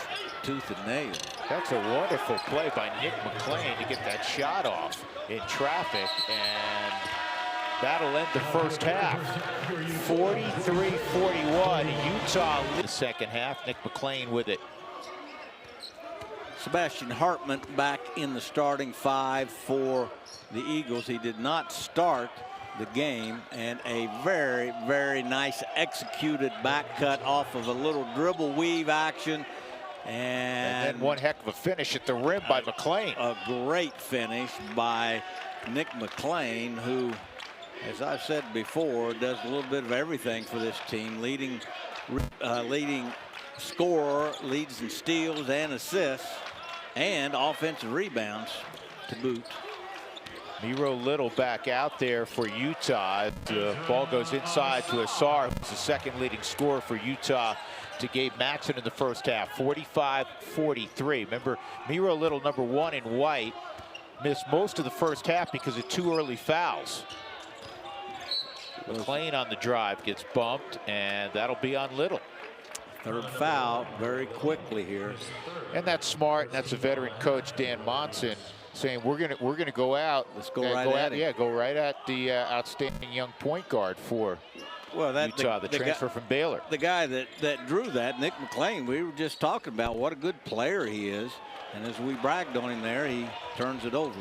tooth and nail. That's a wonderful play by Nick McClain to get that shot off in traffic, and that'll end the first half. 43-41, Utah in the second half. Nick McClain with it. Sebastian Hartman back in the starting five for the Eagles. He did not start the game, and a very, very nice executed back cut off of a little dribble weave action. And then one heck of a finish at the rim by McClain. A great finish by Nick McClain, who, as I've said before, does a little bit of everything for this team. Leading scorer, leads in steals and assists, and offensive rebounds to boot. Miro Little back out there for Utah. The ball goes inside to Asar, who's the second leading scorer for Utah, to Gabe Maxson in the first half. 45-43. Remember, Miro Little, number 1 in white, missed most of the first half because of 2 early fouls. McClain on the drive gets bumped, and that'll be on Little. Third foul very quickly here. And that's smart. And that's a veteran coach, Dan Monson, saying we're gonna go out. Let's go right at it. Yeah, go right at the outstanding young point guard for Utah, the transfer from Baylor. The guy that drew that, Nick McClain, we were just talking about what a good player he is. And as we bragged on him there, he turns it over.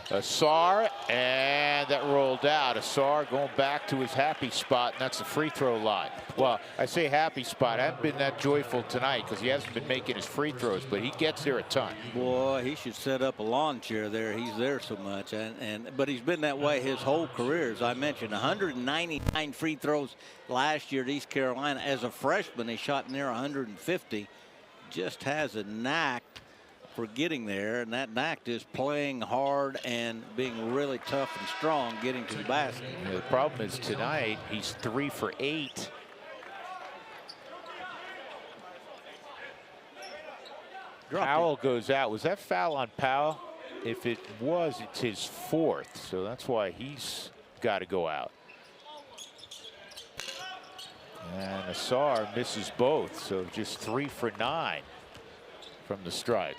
Asar, and that rolled out. Asar going back to his happy spot, and that's the free throw line. Well, I say happy spot. I haven't been that joyful tonight because he hasn't been making his free throws, but he gets there a ton. Boy, he should set up a lawn chair there. He's there so much, but he's been that way his whole career. As I mentioned, 199 free throws last year at East Carolina. As a freshman, he shot near 150. Just has a knack for getting there, and that knack is playing hard and being really tough and strong getting to the basket. Yeah, the problem is tonight he's 3 for 8. Powell goes out. Was that foul on Powell? If it was, it's his 4th, so that's why he's got to go out. And Asar misses both, so just 3 for 9 from the strike.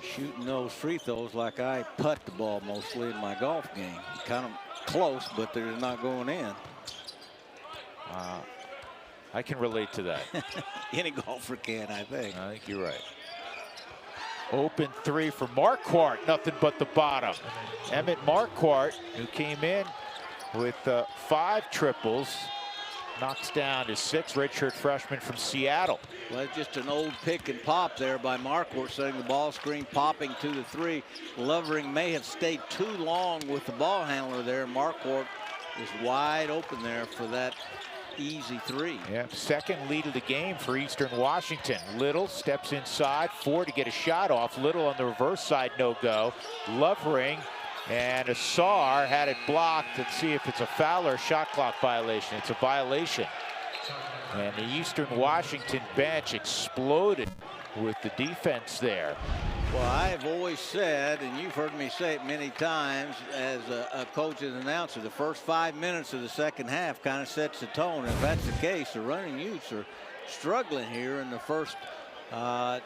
Shooting those free throws like I putt the ball mostly in my golf game. Kind of close, but they're not going in. I can relate to that. Any golfer can, I think. I think you're right. Open 3 for Marquardt, nothing but the bottom. Emmett Marquardt, who came in with 5 triples, knocks down his 6th, redshirt freshman from Seattle. Well, just an old pick and pop there by Marquardt, setting the ball screen, popping to the 3. Lovering may have stayed too long with the ball handler there. Marquardt is wide open there for that easy 3. Yeah, second lead of the game for Eastern Washington. Little steps inside, 4 to get a shot off. Little on the reverse side, no go. Lovering and Asar had it blocked. Let's see if it's a foul or a shot clock violation. It's a violation. And the Eastern Washington bench exploded with the defense there. Well, I've always said, and you've heard me say it many times as a coach and announcer, the first 5 minutes of the second half kind of sets the tone. If that's the case, the running Utes are struggling here in the first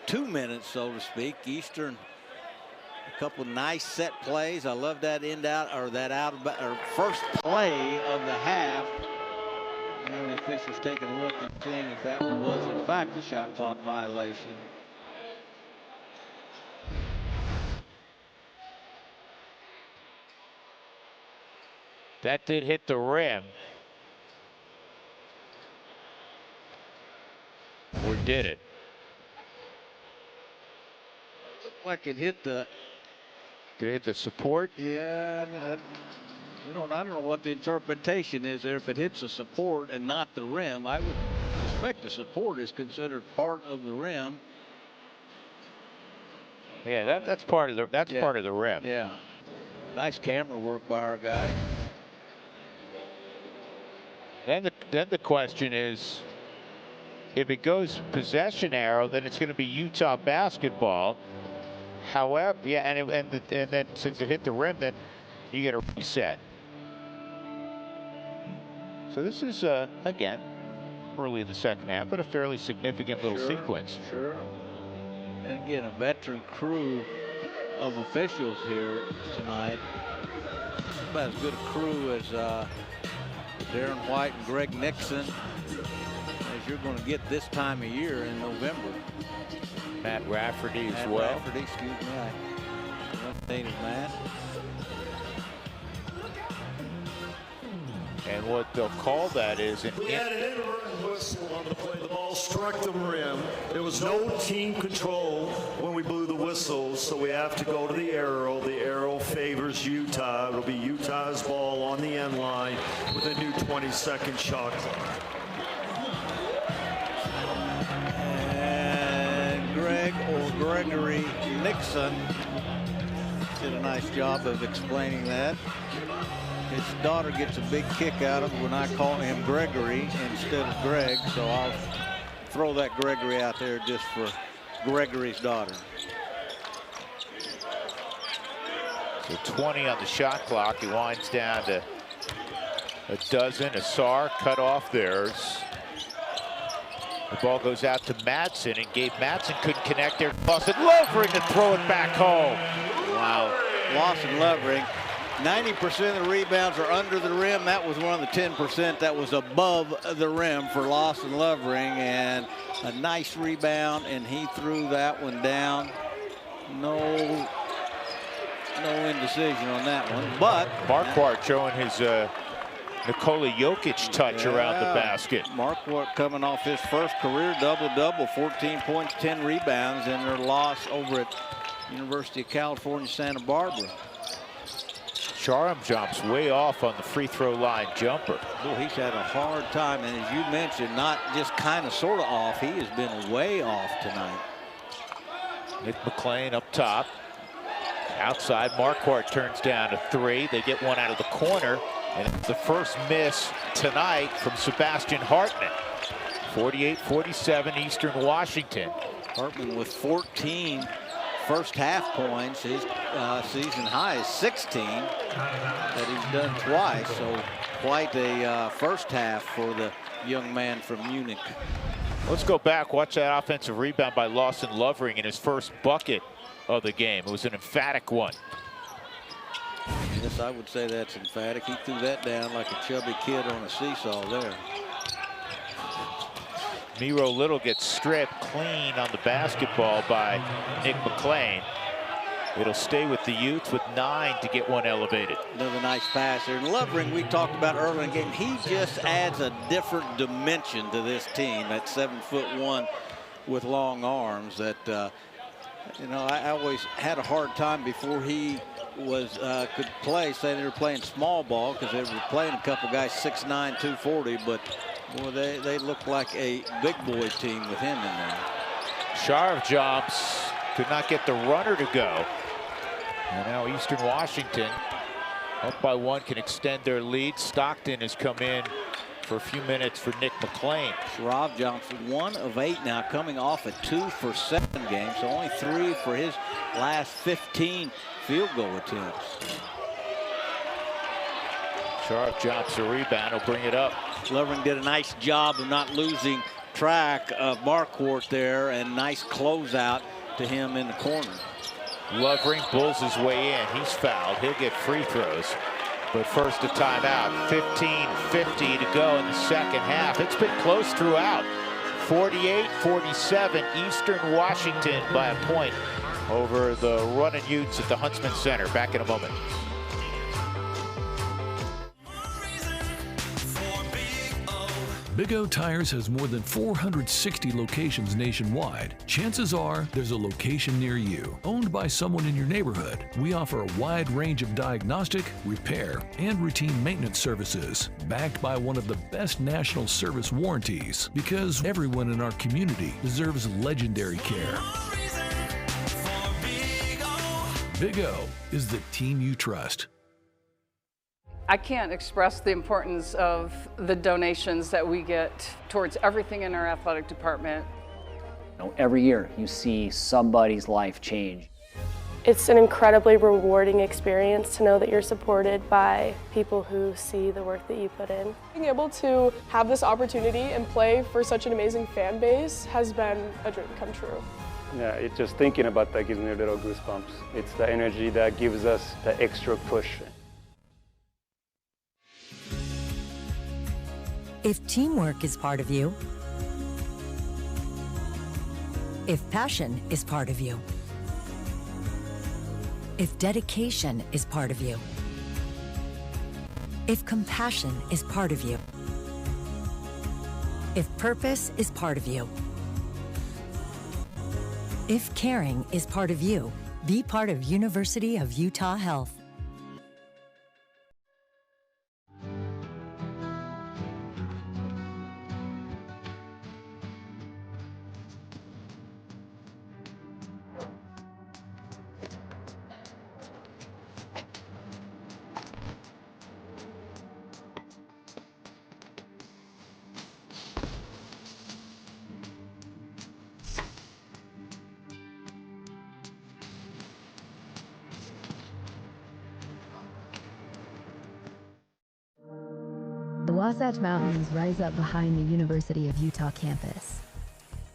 2 minutes, so to speak. Eastern, a couple nice set plays. I love that first play of the half. And the officials taking a look and seeing if that was in fact a shot clock violation. That did hit the rim. Or did it? Looked like it hit the... Did it hit the support? Yeah, I don't know what the interpretation is there. If it hits the support and not the rim, I would suspect the support is considered part of the rim. Yeah, that's part of the part of the rim. Yeah, nice camera work by our guy. then the question is, if it goes possession arrow, then it's going to be Utah basketball. However, yeah, and then since it hit the rim, then you get a reset. So this is, again, early in the second half, but a fairly significant little sequence. Sure. And again, a veteran crew of officials here tonight. About as good a crew as Darren White and Greg Nixon as you're going to get this time of year in November. Matt Rafferty as well. Rafferty, excuse me. I native man. And what they'll call that is an we had an inadvertent whistle on the play. The ball struck the rim. There was no team control when we blew the whistle, so we have to go to the arrow. The arrow favors Utah. It'll be Utah's ball on the end line with a new 20-second shot clock. And Gregory Nixon did a nice job of explaining that. His daughter gets a big kick out of it when I call him Gregory instead of Greg, so I'll throw that Gregory out there just for Gregory's daughter. So 20 on the shot clock. He winds down to a dozen. Asar cut off theirs. The ball goes out to Madsen, and Gabe Madsen couldn't connect there. Lawson Lovering to throw it back home. Wow. Lawson Lovering. 90% of the rebounds are under the rim. That was one of the 10% that was above the rim for Lawson Lovering, and a nice rebound, and he threw that one down. No indecision on that one, but Marquardt showing his Nikola Jokic touch around the basket. Marquardt coming off his first career double-double, 14 points, 10 rebounds in their loss over at University of California, Santa Barbara. Sharam jumps way off on the free throw line jumper. Well, he's had a hard time, and as you mentioned, not just kind of sort of off, he has been way off tonight. Nick McClain up top. Outside, Marquardt turns down a three. They get one out of the corner, and it's the first miss tonight from Sebastian Hartman. 48-47 Eastern Washington. Hartman with 14 first half points. His season high is 16 that he's done twice, so quite a first half for the young man from Munich. Let's go back, watch that offensive rebound by Lawson Lovering in his first bucket of the game. It was an emphatic one. Yes, I would say that's emphatic. He threw that down like a chubby kid on a seesaw there. Miro Little gets stripped clean on the basketball by Nick McClain. It'll stay with the Utes with 9 to get one elevated. Another nice pass there. And Lovering, we talked about earlier in the game, he just adds a different dimension to this team at 7'1" with long arms that, you know, I always had a hard time before he was could play, saying they were playing small ball because they were playing a couple guys 6'9", 240, but boy, they look like a big boy team with him in there. Sharv jumps, could not get the runner to go. And now Eastern Washington, up by one, can extend their lead. Stockton has come in for a few minutes for Nick McClain. Sharv Johnson, 1 of 8 now, coming off a 2 for 7 game, so only 3 for his last 15 field goal attempts. Sharp jumps a rebound, he'll bring it up. Lovering did a nice job of not losing track of Marquardt there, and nice closeout to him in the corner. Lovering bulls his way in. He's fouled. He'll get free throws. But first a timeout. 15:50 to go in the second half. It's been close throughout. 48-47 Eastern Washington by a point over the Runnin' Utes at the Huntsman Center. Back in a moment. Big O Tires has more than 460 locations nationwide. Chances are there's a location near you. Owned by someone in your neighborhood, we offer a wide range of diagnostic, repair, and routine maintenance services, backed by one of the best national service warranties, because everyone in our community deserves legendary care. Big O is the team you trust. I can't express the importance of the donations that we get towards everything in our athletic department. Every year you see somebody's life change. It's an incredibly rewarding experience to know that you're supported by people who see the work that you put in. Being able to have this opportunity and play for such an amazing fan base has been a dream come true. Yeah, it's just thinking about that gives me a little goosebumps. It's the energy that gives us the extra push. If teamwork is part of you, if passion is part of you, if dedication is part of you, if compassion is part of you, if purpose is part of you, if caring is part of you, be part of University of Utah Health. The Wasatch Mountains rise up behind the University of Utah campus.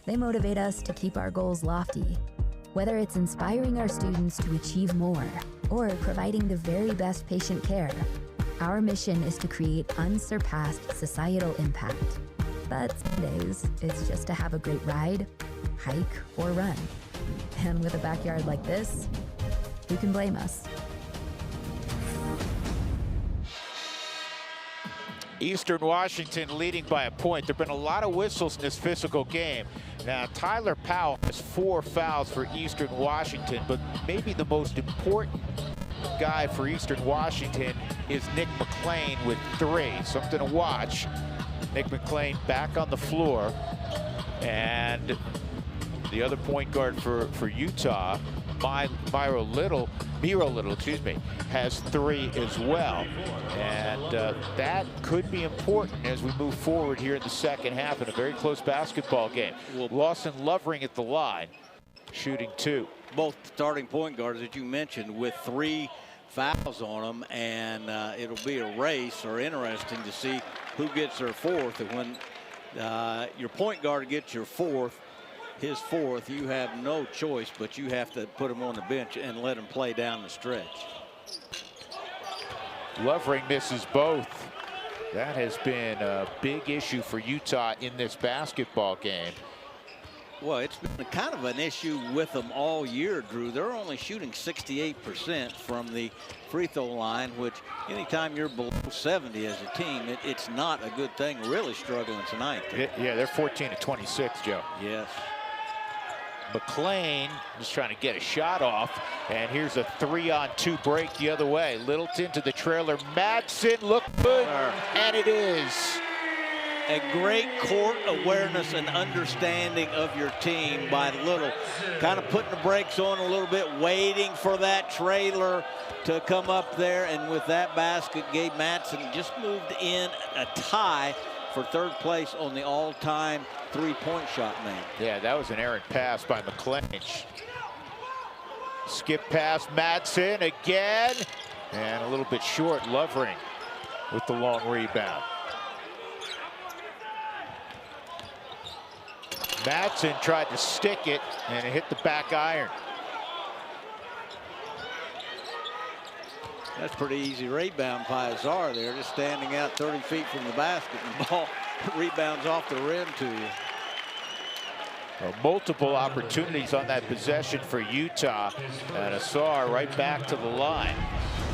They motivate us to keep our goals lofty, whether it's inspiring our students to achieve more or providing the very best patient care. Our mission is to create unsurpassed societal impact. But some days, it's just to have a great ride, hike, or run. And with a backyard like this, who can blame us? Eastern Washington leading by a point. There have been a lot of whistles in this physical game. Now, Tyler Powell has 4 fouls for Eastern Washington, but maybe the most important guy for Eastern Washington is Nick McLean with 3. Something to watch. Nick McLean back on the floor. And the other point guard for Utah, Miro Little, has 3 as well. And that could be important as we move forward here in the second half in a very close basketball game. Lawson Lovering at the line, shooting 2. Both starting point guards that you mentioned with 3 fouls on them, and it'll be a race, or interesting to see who gets their 4th. And when your point guard gets your 4th, his 4th, you have no choice, but you have to put him on the bench and let him play down the stretch. Lovering misses both. That has been a big issue for Utah in this basketball game. Well, it's been kind of an issue with them all year, Drew. They're only shooting 68% from the free throw line, which anytime you're below 70 as a team, it's not a good thing. Really struggling tonight. Yeah, they're 14 to 26, Joe. Yes. McLean just trying to get a shot off, and here's a 3-on-2 break the other way. Littleton to the trailer. Madsen, look good, and it is. A great court awareness and understanding of your team by Little. Kind of putting the brakes on a little bit, waiting for that trailer to come up there, and with that basket, Gabe Madsen just moved in a tie for 3rd place on the all-time 3-point shot man. Yeah, that was an errant pass by McLean. Skip pass, Madsen again, and a little bit short. Lovering with the long rebound. Madsen tried to stick it, and it hit the back iron. That's pretty easy rebound by Azar there, just standing out 30 feet from the basket, and the ball rebounds off the rim to you. Well, multiple opportunities on that possession for Utah, and Azar right back to the line.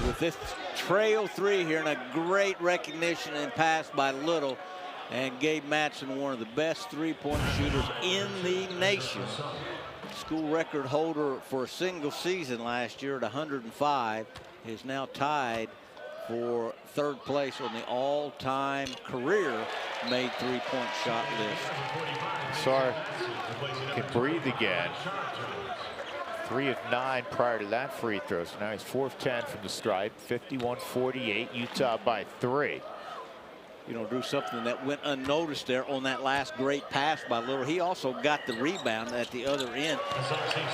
With this trail 3 here, and a great recognition and pass by Little, and Gabe Madsen, one of the best 3-point shooters in the nation. School record holder for a single season last year at 105, is now tied for 3rd place on the all-time career made 3-point shot list. Azar can breathe again. 3 of 9 prior to that free throw. So now he's 4 of 10 from the stripe. 51-48, Utah by 3. You know, Drew, something that went unnoticed there on that last great pass by Little. He also got the rebound at the other end.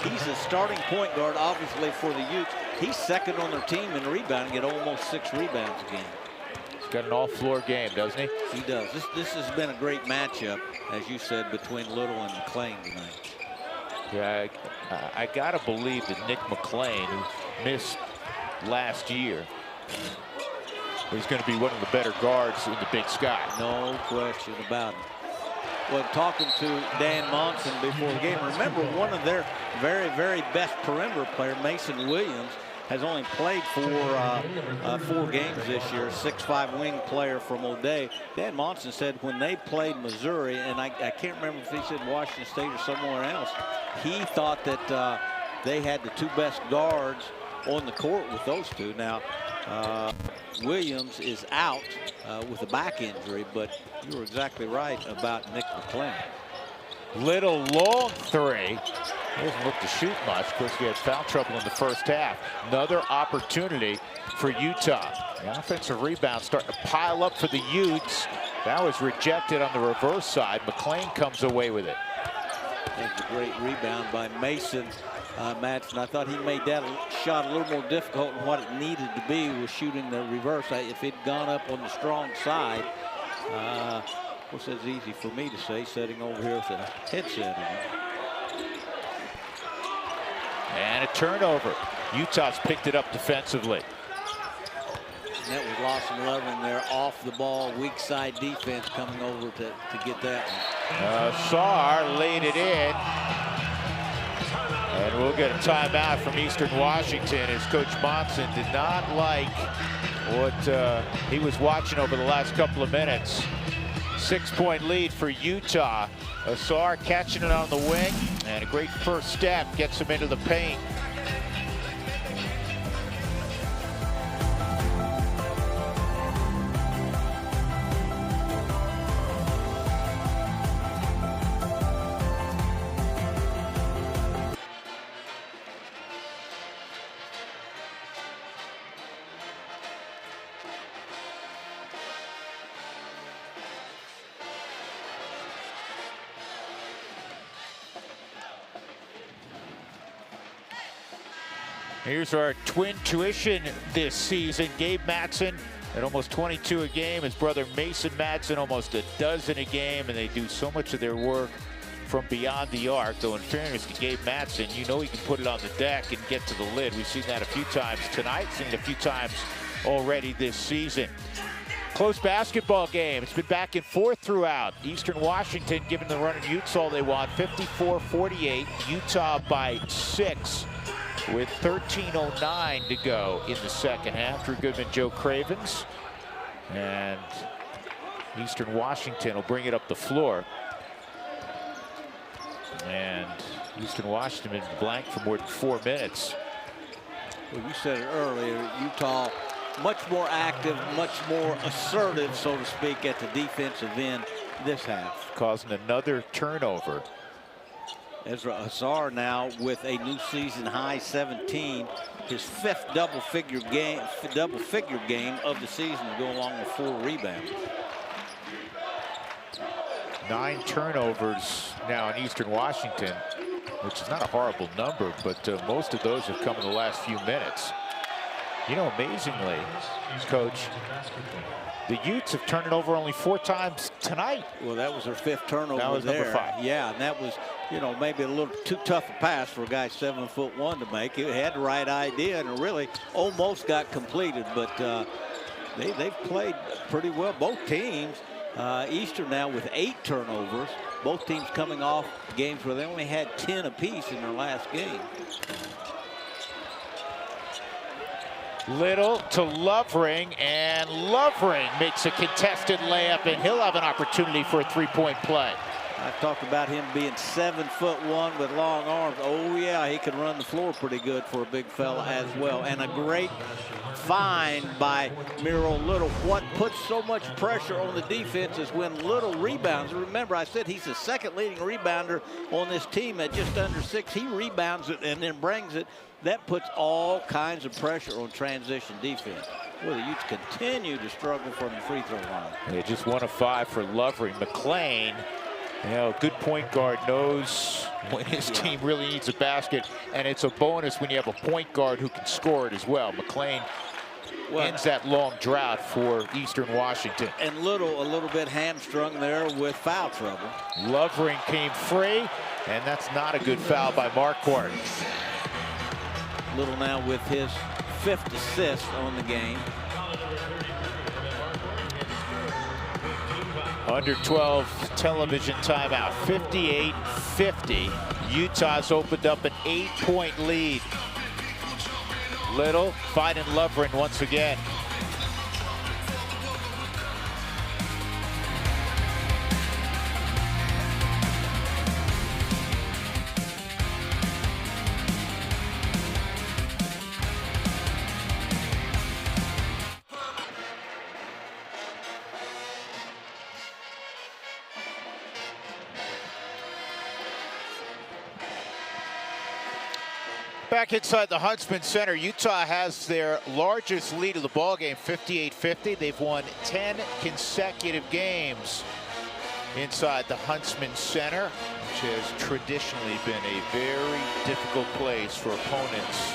He's a starting point guard, obviously, for the Utes. He's second on their team in rebounding, get almost 6 rebounds a game. He's got an all-floor game, doesn't he? He does. This has been a great matchup, as you said, between Little and McClain tonight. Yeah, I got to believe that Nick McClain, who missed last year, is going to be one of the better guards in the Big Sky. No question about it. Well, talking to Dan Monson before the game, remember one of their very, very best perimeter player, Mason Williams, has only played 4 games this year, 6'5" wing player from O'Dea. Dan Monson said when they played Missouri, and I can't remember if he said Washington State or somewhere else, he thought that they had the 2 best guards on the court with those 2. Now, Williams is out with a back injury, but you were exactly right about Nick McClain. Little long 3. He doesn't look to shoot much. Of course, he had foul trouble in the first half. Another opportunity for Utah. The offensive rebound starting to pile up for the Utes. That was rejected on the reverse side. McClain comes away with it. That's a great rebound by Mason Madsen. I thought he made that shot a little more difficult than what it needed to be was shooting the reverse. If it'd gone up on the strong side, of course, that's easy for me to say, sitting over here with a headset on. And a turnover. Utah's picked it up defensively. And that was Lawson Loving there off the ball, weak side defense coming over to get that one. Sarr laid it in. And we'll get a timeout from Eastern Washington as Coach Monson did not like what he was watching over the last couple of minutes. 6-point lead for Utah. Sarr catching it on the wing, and a great first step gets him into the paint. Here's our twin tuition this season. Gabe Madsen at almost 22 a game. His brother Mason Madsen almost a dozen a game, and they do so much of their work from beyond the arc. Though in fairness to Gabe Madsen, you know he can put it on the deck and get to the lid. We've seen that a few times tonight, seen it a few times already this season. Close basketball game. It's been back and forth throughout. Eastern Washington giving the running Utes all they want. 54-48. Utah by 6. With 13:09 to go in the second half. Drew Goodman, Joe Cravens. And Eastern Washington will bring it up the floor. And Eastern Washington been blank for more than 4 minutes. Well, you said it earlier, Utah much more active, much more assertive, so to speak, at the defensive end this half. Causing another turnover. Ezra Ausar now with a new season high 17, his 5th double-figure game of the season to go along with 4 rebounds. 9 turnovers now in Eastern Washington, which is not a horrible number, but most of those have come in the last few minutes. You know, amazingly, Coach, the Utes have turned it over only 4 times tonight. Well, that was their 5th turnover. That was there. number 5. Yeah, and that was, you know, maybe a little too tough a pass for a guy 7'1" to make. He had the right idea and it really almost got completed, but they've played pretty well. Both teams, Eastern now with 8 turnovers. Both teams coming off games where they only had 10 apiece in their last game. Little to Lovering, and Lovering makes a contested layup, and he'll have an opportunity for a 3-point play. I've talked about him being 7'1" with long arms. Oh yeah, he can run the floor pretty good for a big fella as well. And a great find by Miro Little. What puts so much pressure on the defense is when Little rebounds. Remember, I said he's the second leading rebounder on this team at just under 6. He rebounds it and then brings it. That puts all kinds of pressure on transition defense. Well, the Utes continue to struggle from the free throw line. Yeah, just 1 of 5 for Lovering. McClain, you know, good point guard, knows when his team really needs a basket, and it's a bonus when you have a point guard who can score it as well. McClain ends that long drought for Eastern Washington. And Little a little bit hamstrung there with foul trouble. Lovering came free, and that's not a good foul by Marquardt. Little now with his 5th assist on the game. Under 12 television timeout, 58-50. Utah's opened up an 8-point lead. Little finding Lovering once again. Back inside the Huntsman Center, Utah has their largest lead of the ballgame, 58-50. They've won 10 consecutive games inside the Huntsman Center, which has traditionally been a very difficult place for opponents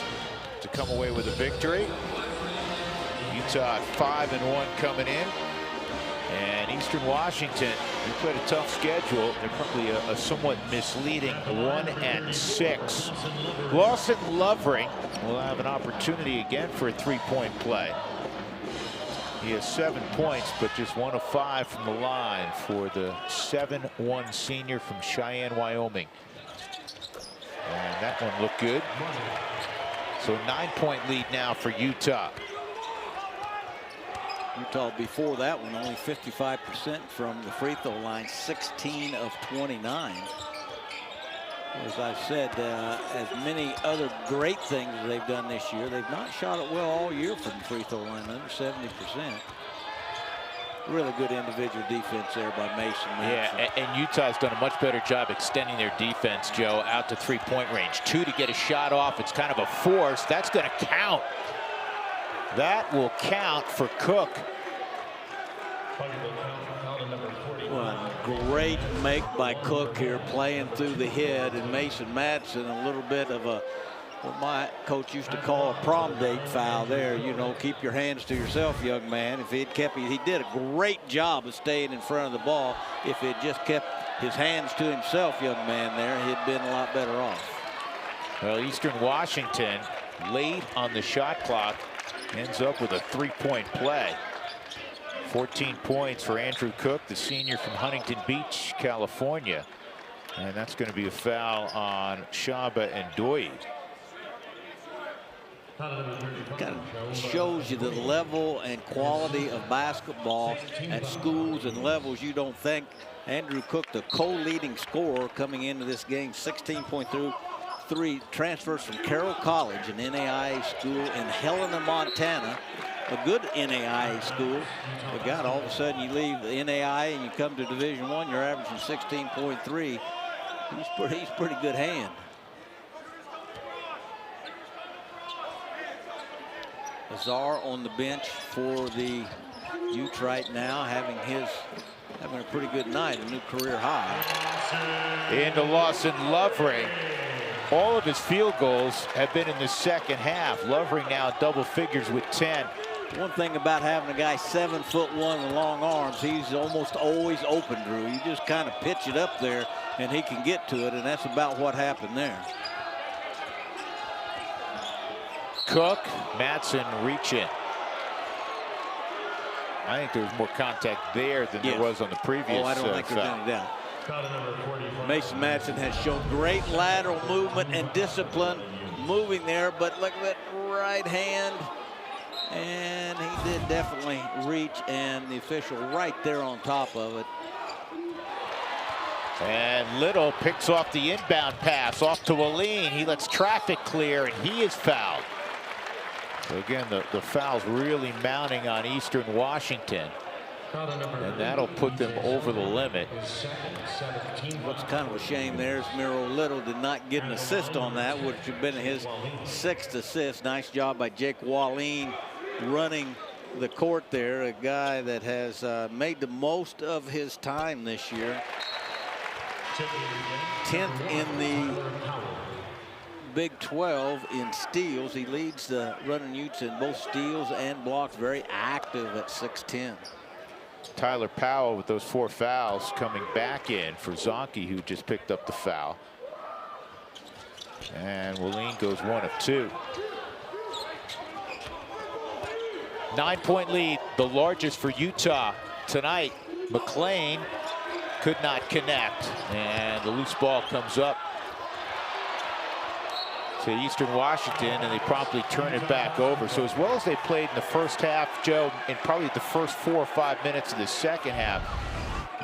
to come away with a victory. Utah at 5-1 coming in. And Eastern Washington, they played a tough schedule. They're probably a somewhat misleading 1-6. Lawson Lovering will have an opportunity again for a 3-point play. He has 7 points, but just 1 of 5 from the line for the 7'1" senior from Cheyenne, Wyoming. And that one looked good. So 9-point lead now for Utah. Utah before that one only 55% from the free throw line, 16 of 29. As I've said, as many other great things they've done this year, they've not shot it well all year from the free throw line, under 70%. Really good individual defense there by Mason. Yeah, and Utah's done a much better job extending their defense, Joe, out to 3-point range. 2 to get a shot off. It's kind of a force. That's going to count. That will count for Cook. Well, great make by Cook here, playing through the head, and Mason Madsen a little bit of a, what my coach used to call a prom date foul there. You know, keep your hands to yourself, young man. If he'd kept, he did a great job of staying in front of the ball. If he'd just kept his hands to himself, young man, there, he'd been a lot better off. Well, Eastern Washington late on the shot clock ends up with a 3-point play. 14 points for Andrew Cook, the senior from Huntington Beach, California. And that's going to be a foul on Shaba and Ndoye. Kind of shows you the level and quality of basketball at schools and levels you don't think. Andrew Cook, the co-leading scorer coming into this game, 16.3, transfers from Carroll College, an NAIA school in Helena, Montana. A good NAIA school, but God, all of a sudden you leave the NAIA and you come to Division I, you're averaging 16.3. He's pretty good hand. Azar on the bench for the Utes right now, having a pretty good night, a new career high. Into Lawson Lovering. All of his field goals have been in the second half. Lovering now in double figures with 10. One thing about having a guy 7'1" with long arms, he's almost always open, Drew. You just kind of pitch it up there and he can get to it, and that's about what happened there. Cook, Madsen reach in. I think there was more contact there than there was on the previous. Oh, I don't think there's any doubt. Mason Madsen has shown great lateral movement and discipline moving there, but look at that right hand. And he did definitely reach, and the official right there on top of it. And Little picks off the inbound pass off to Waleen. He lets traffic clear, and he is fouled. So again, the foul's really mounting on Eastern Washington. And that'll put them over the limit. What's kind of a shame there is Miro Little did not get an assist on that, which would have been his 6th assist. Nice job by Jake Waleen running the court there, a guy that has made the most of his time this year. 10th in the Big 12 in steals. He leads the Running Utes in both steals and blocks. Very active at 6'10". Tyler Powell with those 4 fouls coming back in for Zonke, who just picked up the foul. And Waleen goes 1 of 2. 9-point lead, the largest for Utah tonight. McClain could not connect, and the loose ball comes up to Eastern Washington, and they promptly turn it back over. So as well as they played in the first half, Joe, in probably the first 4 or 5 minutes of the second half,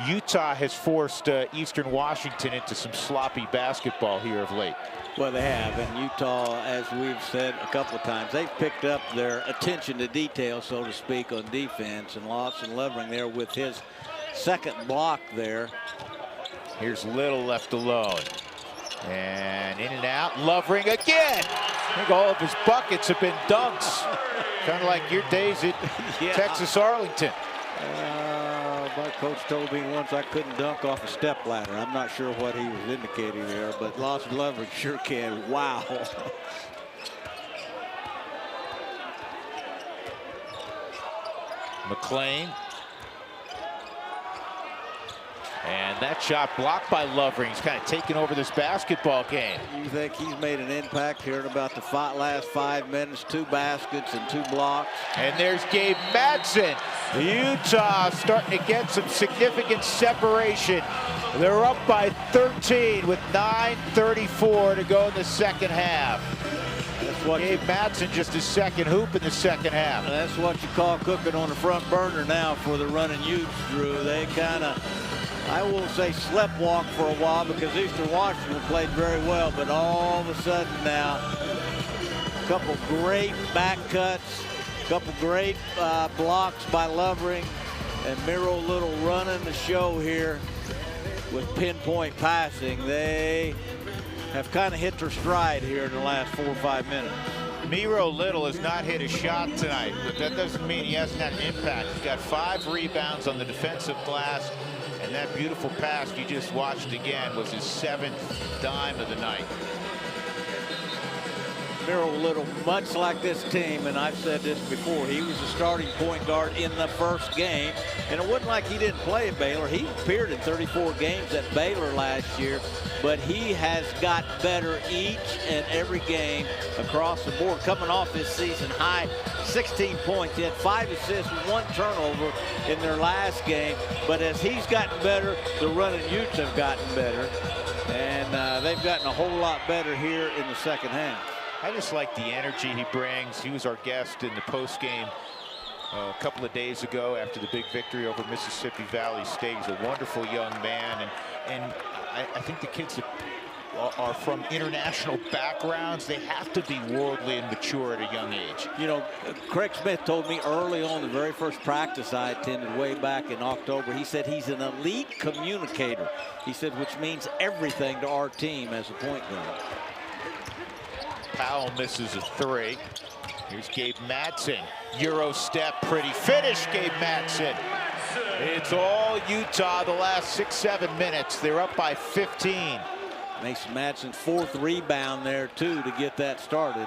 Utah has forced Eastern Washington into some sloppy basketball here of late. Well, they have, and Utah, as we've said a couple of times, they've picked up their attention to detail, so to speak, on defense. And Lawson Levering there with his 2nd block there. Here's Little left alone. And in and out, Lovering again. I think all of his buckets have been dunks. Kind of like your days at Texas Arlington. My coach told me once I couldn't dunk off a step ladder. I'm not sure what he was indicating there, but Lawson Levering sure can. Wow. McClain. And that shot blocked by Lovering. He's kind of taking over this basketball game. You think he's made an impact here in about the last 5 minutes? 2 baskets and 2 blocks. And there's Gabe Madsen. Utah starting to get some significant separation. They're up by 13 with 9:34 to go in the second half. That's what Gabe Madsen just his 2nd hoop in the second half. That's what you call cooking on the front burner now for the Running Utes, Drew. They kind of, I will say, sleptwalk for a while because Eastern Washington played very well, but all of a sudden now, a couple great back cuts, a couple great blocks by Lovering, and Miro Little running the show here with pinpoint passing. They have kind of hit their stride here in the last 4 or 5 minutes. Miro Little has not hit a shot tonight, but that doesn't mean he hasn't had an impact. He's got 5 rebounds on the defensive glass, and that beautiful pass you just watched again was his 7th dime of the night. Miro Little, much like this team, and I've said this before, he was a starting point guard in the first game, and it wasn't like he didn't play at Baylor. He appeared in 34 games at Baylor last year, but he has got better each and every game across the board, coming off his season high 16 points. He had 5 assists, 1 turnover in their last game, but as he's gotten better, the Running Utes have gotten better, and they've gotten a whole lot better here in the second half. I just like the energy he brings. He was our guest in the postgame a couple of days ago after the big victory over Mississippi Valley State. He's a wonderful young man, and I think the kids are from international backgrounds. They have to be worldly and mature at a young age. You know, Craig Smith told me early on, the very first practice I attended way back in October, he said he's an elite communicator. He said, which means everything to our team as a point guard. Powell misses a 3. Here's Gabe Madsen. Euro step, pretty finish, Gabe Madsen. It's all Utah the last 6-7 minutes. They're up by 15. Mason Madsen's 4th rebound there, too, to get that started.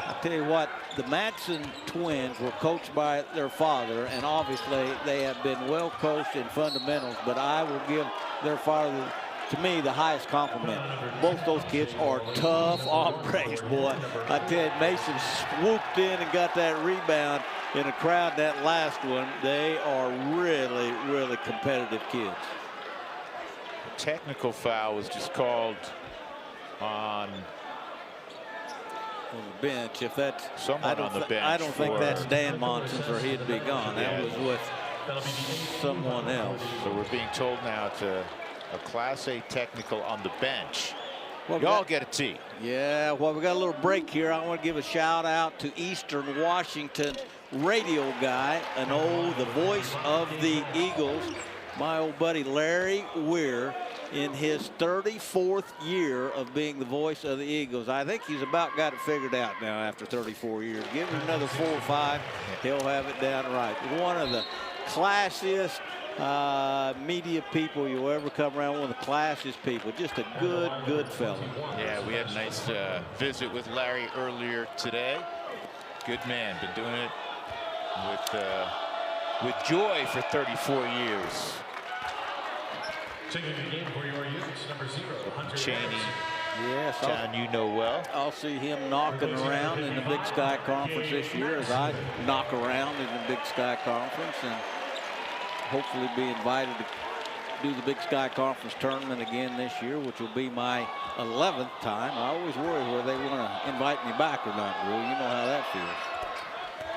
I'll tell you what, the Madsen twins were coached by their father, and obviously they have been well coached in fundamentals, but I will give their father, to me, the highest compliment. Both those kids are tough hombres, boy. I tell you, Mason swooped in and got that rebound in a crowd, that last one. They are really, really competitive kids. A technical foul was just called on the bench. If that's someone on the bench. I don't think that's Dan Monson's, or he'd be gone. That was with someone else. So we're being told now to a Class A technical on the bench. Well, Y'all get a tee. Yeah, well, we got a little break here. I want to give a shout out to Eastern Washington radio guy, the voice of the Eagles, my old buddy Larry Weir, in his 34th year of being the voice of the Eagles. I think he's about got it figured out now after 34 years. Give him another 4 or 5, he'll have it down right. One of the classiest media people you'll ever come around, one of the classiest people. Just a good fellow. Yeah, we had a nice visit with Larry earlier today. Good man, been doing it with joy for 34 years. Taking the game for your Utes, number 0, Hunter Cheney. Yes, Town you know well. I'll see him knocking around in the Big Sky Conference this year as I knock around in the Big Sky Conference, and hopefully be invited to do the Big Sky Conference tournament again this year, which will be my 11th time. I always worry whether they want to invite me back or not, Drew. You know how that feels.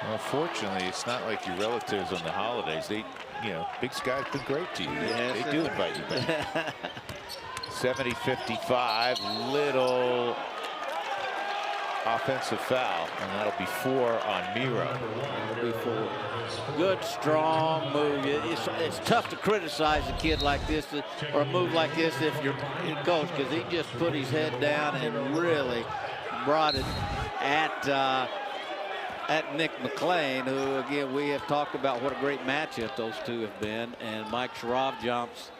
Well, fortunately, it's not like your relatives on the holidays. They, Big Sky's been great to you. Yes, they do invite you back. 70-55, little offensive foul, and that'll be 4 on Miro. Good, strong move. It's tough to criticize a kid like this or a move like this if you're coach, because he just put his head down and really brought it at Nick McClain, who, again, we have talked about what a great matchup those two have been. And Mike Sharavjam's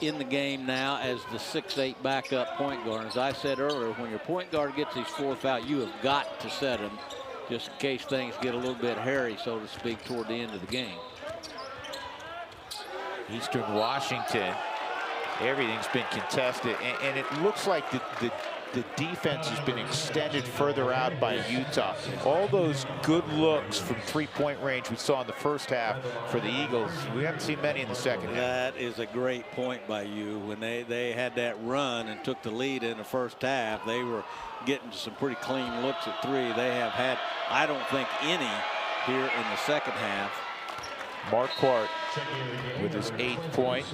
in the game now as the 6'8" backup point guard. As I said earlier, when your point guard gets his 4th out, you have got to set him just in case things get a little bit hairy, so to speak, toward the end of the game. Eastern Washington, everything's been contested, and it looks like the defense has been extended further out by Utah. All those good looks from 3-point range we saw in the first half for the Eagles, we haven't seen many in the second half. That is a great point by you. When they had that run and took the lead in the first half, they were getting some pretty clean looks at 3. They have had, I don't think, any here in the second half. Marquardt with his 8th point.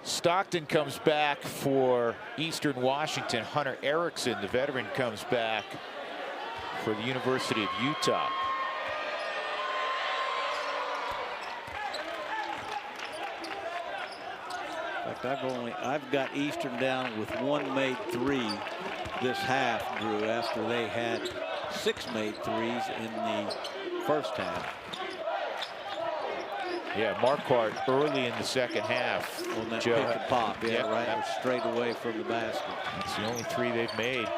Stockton comes back for Eastern Washington. Hunter Erickson, the veteran, comes back for the University of Utah. In fact, I've got Eastern down with 1 made 3 this half, Drew, after they had 6 made 3s in the first half. Yeah, Marquardt early in the second half. On that pick and pop, right, straight away from the basket. That's the only 3 they've made.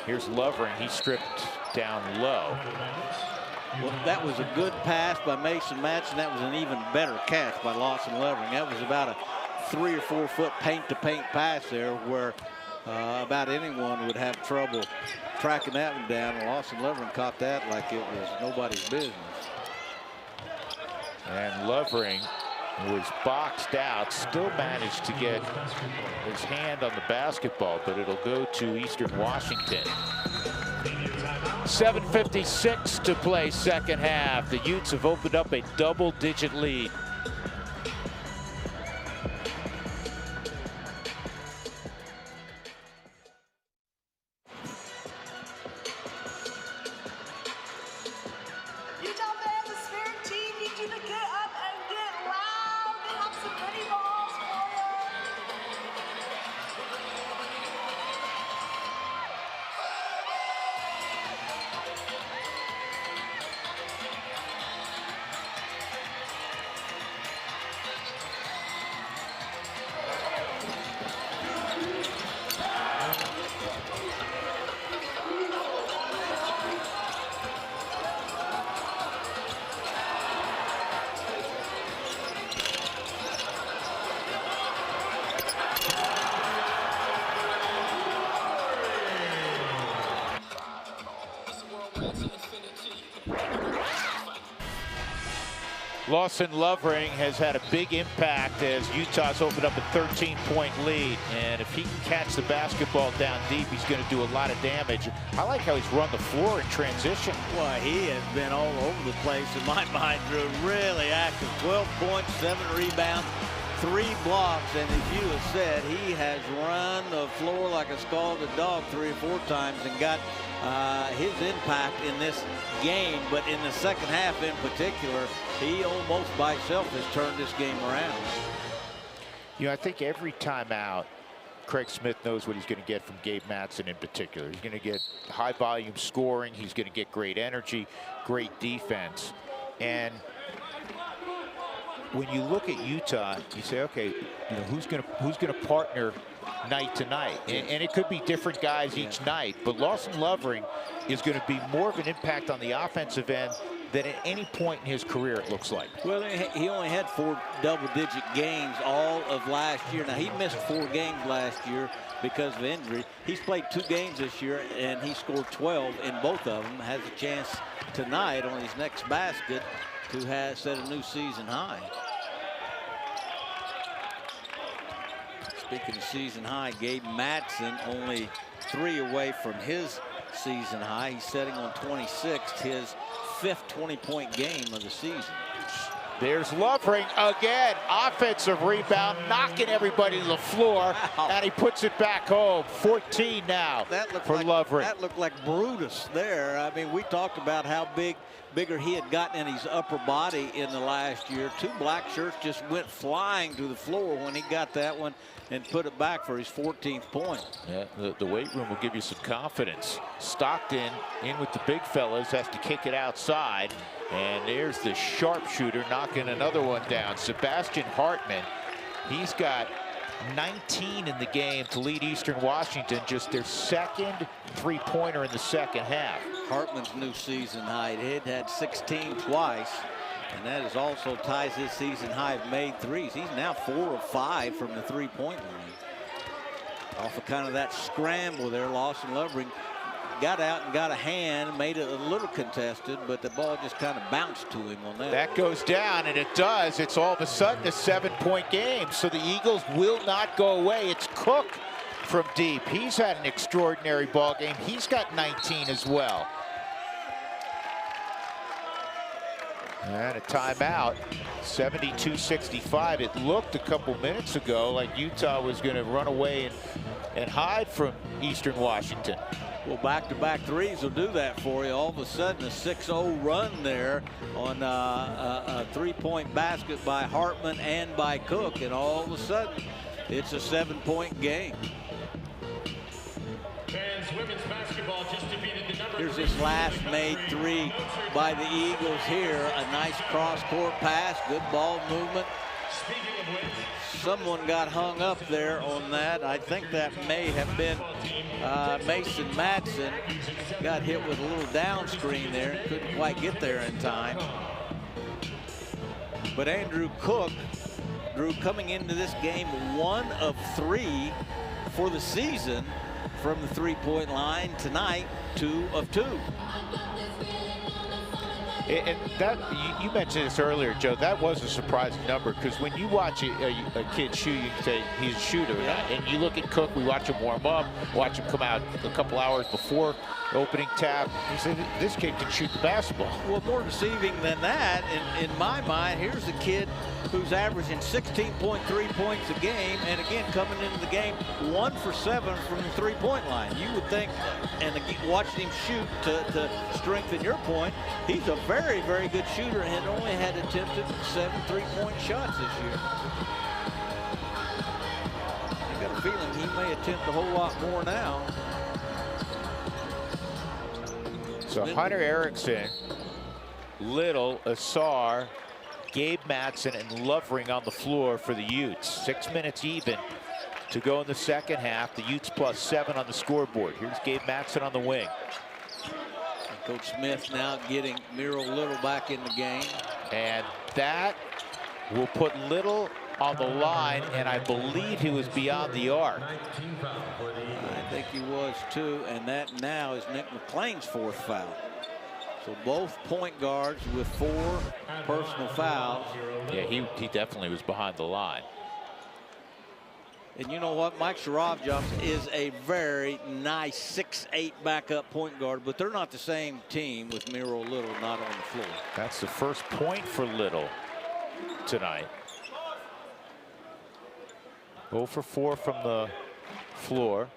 Here's Lovering. He stripped down low. Well, that was a good pass by Mason Matson. That was an even better catch by Lawson Lovering. That was about a 3 or 4 foot paint-to-paint pass there, where about anyone would have trouble tracking that one down. And Lawson Lovering caught that like it was nobody's business. And Lovering was boxed out, still managed to get his hand on the basketball, but it'll go to Eastern Washington. 7:56 to play second half. The Utes have opened up a double-digit lead. Lawson Lovering has had a big impact as Utah's opened up a 13-point lead. And if he can catch the basketball down deep, he's going to do a lot of damage. I like how he's run the floor in transition. Well, he has been all over the place in my mind, Drew. Really active. 12 points, 7 rebounds, 3 blocks. And as you have said, he has run the floor like a scalded dog 3 or 4 times and got his impact in this game. But in the second half in particular, he almost by himself has turned this game around. You know, I think every time out, Craig Smith knows what he's going to get from Gabe Matson in particular. He's going to get high volume scoring. He's going to get great energy, great defense. And when you look at Utah, you say, okay, you know, who's going to partner night to night? And it could be different guys each night, but Lawson Lovering is going to be more of an impact on the offensive end than at any point in his career, it looks like. Well, he only had 4 double-digit games all of last year. Now, he missed 4 games last year because of injury. He's played 2 games this year, and he scored 12 in both of them. Has a chance tonight on his next basket to set a new season high. Speaking of season high, Gabe Matson only 3 away from his season high. He's setting on 26th, his 5th 20-point game of the season. There's Lovering again. Offensive rebound, knocking everybody to the floor, and he puts it back home. 14 now for Lovering. That looked like Brutus there. I mean, we talked about how bigger he had gotten in his upper body in the last year. 2 black shirts just went flying to the floor when he got that one and put it back for his 14th point. Yeah, the weight room will give you some confidence. Stockton in with the big fellas, has to kick it outside. And there's the sharpshooter knocking another one down. Sebastian Hartman, he's got 19 in the game to lead Eastern Washington, just their 2nd 3-pointer in the second half. Hartman's new season high. He had 16 twice, and that is also ties his season high of made threes. He's now 4 of 5 from the 3-point line. Off of kind of that scramble there, Lawson Lovering got out and got a hand, made it a little contested, but the ball just kind of bounced to him on that. That goes down, and it does. It's all of a sudden a 7-point game, so the Eagles will not go away. It's Cook from deep. He's had an extraordinary ball game. He's got 19 as well. And a timeout, 72-65. It looked a couple minutes ago like Utah was going to run away and hide from Eastern Washington. Well, back-to-back threes will do that for you. All of a sudden, a 6-0 run there on a 3-point basket by Hartman and by Cook, and all of a sudden, it's a 7-point game. Women's basketball just defeated the number. Here's this last made 3 by the Eagles here. A nice cross-court pass, good ball movement. Speaking of which, someone got hung up there on that. I think that may have been Mason Matson. Got hit with a little down screen there and couldn't quite get there in time. But Andrew Cook, Drew, coming into this game 1 of 3 for the season from the 3-point line. Tonight, 2 of 2. And that, you mentioned this earlier, Joe, that was a surprising number, because when you watch a kid shoot, you can say he's a shooter. Yeah. And you look at Cook, we watch him warm up, watch him come out a couple hours before opening tap. You say, this kid can shoot the basketball. Well, more deceiving than that, in my mind, here's a kid who's averaging 16.3 points a game, and again, coming into the game 1 for 7 from the 3-point line. You would think, and again, watching him shoot to strengthen your point, he's a very, very good shooter and only had attempted 7 3-point shots this year. I got a feeling he may attempt a whole lot more now. So Hunter Erickson, Little, Asar, Gabe Matson, and Lovering on the floor for the Utes. 6 minutes even to go in the second half. The Utes +7 on the scoreboard. Here's Gabe Matson on the wing. Coach Smith now getting Miro Little back in the game. And that will put Little on the line, and I believe he was beyond the arc. I think he was too, and that now is Nick McClain's 4th foul. So both point guards with 4 personal fouls. Yeah, he definitely was behind the line. And you know what? Mike Sharavjov is a very nice 6'8" backup point guard, but they're not the same team with Miro Little not on the floor. That's the first point for Little tonight. 0 for 4 from the floor.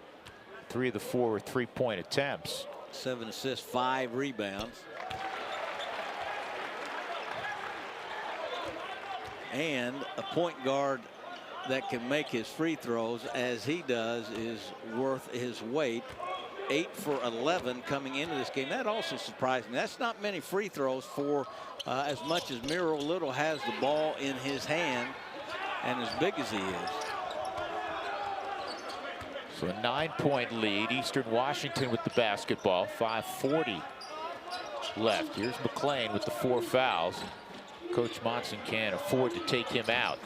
3 of the 4 were 3-point attempts. 7 assists, 5 rebounds. And a point guard that can make his free throws as he does is worth his weight. 8 for 11 coming into this game. That also surprised me. That's not many free throws for as much as Miro Little has the ball in his hand and as big as he is. So a 9-point lead. Eastern Washington with the basketball. 5:40 left. Here's McClain with the 4 fouls. Coach Monson can't afford to take him out.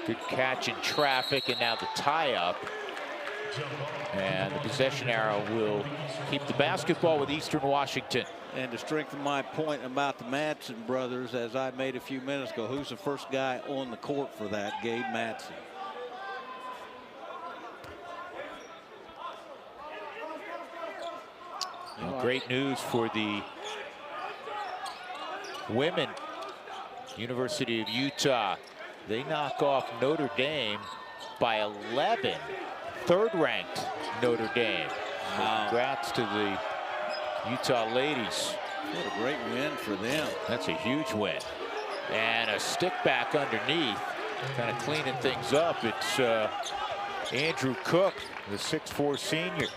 Good catch in traffic, and now the tie-up. And the possession arrow will keep the basketball with Eastern Washington. And to strengthen my point about the Madsen brothers, as I made a few minutes ago, who's the first guy on the court for that? Gabe Madsen. Well, great news for the women. University of Utah. They knock off Notre Dame by 11. 3rd-ranked Notre Dame. Wow. Congrats to the Utah ladies. What a great win for them. That's a huge win. And a stick back underneath, kind of cleaning things up. It's Andrew Cook, the 6'4" senior.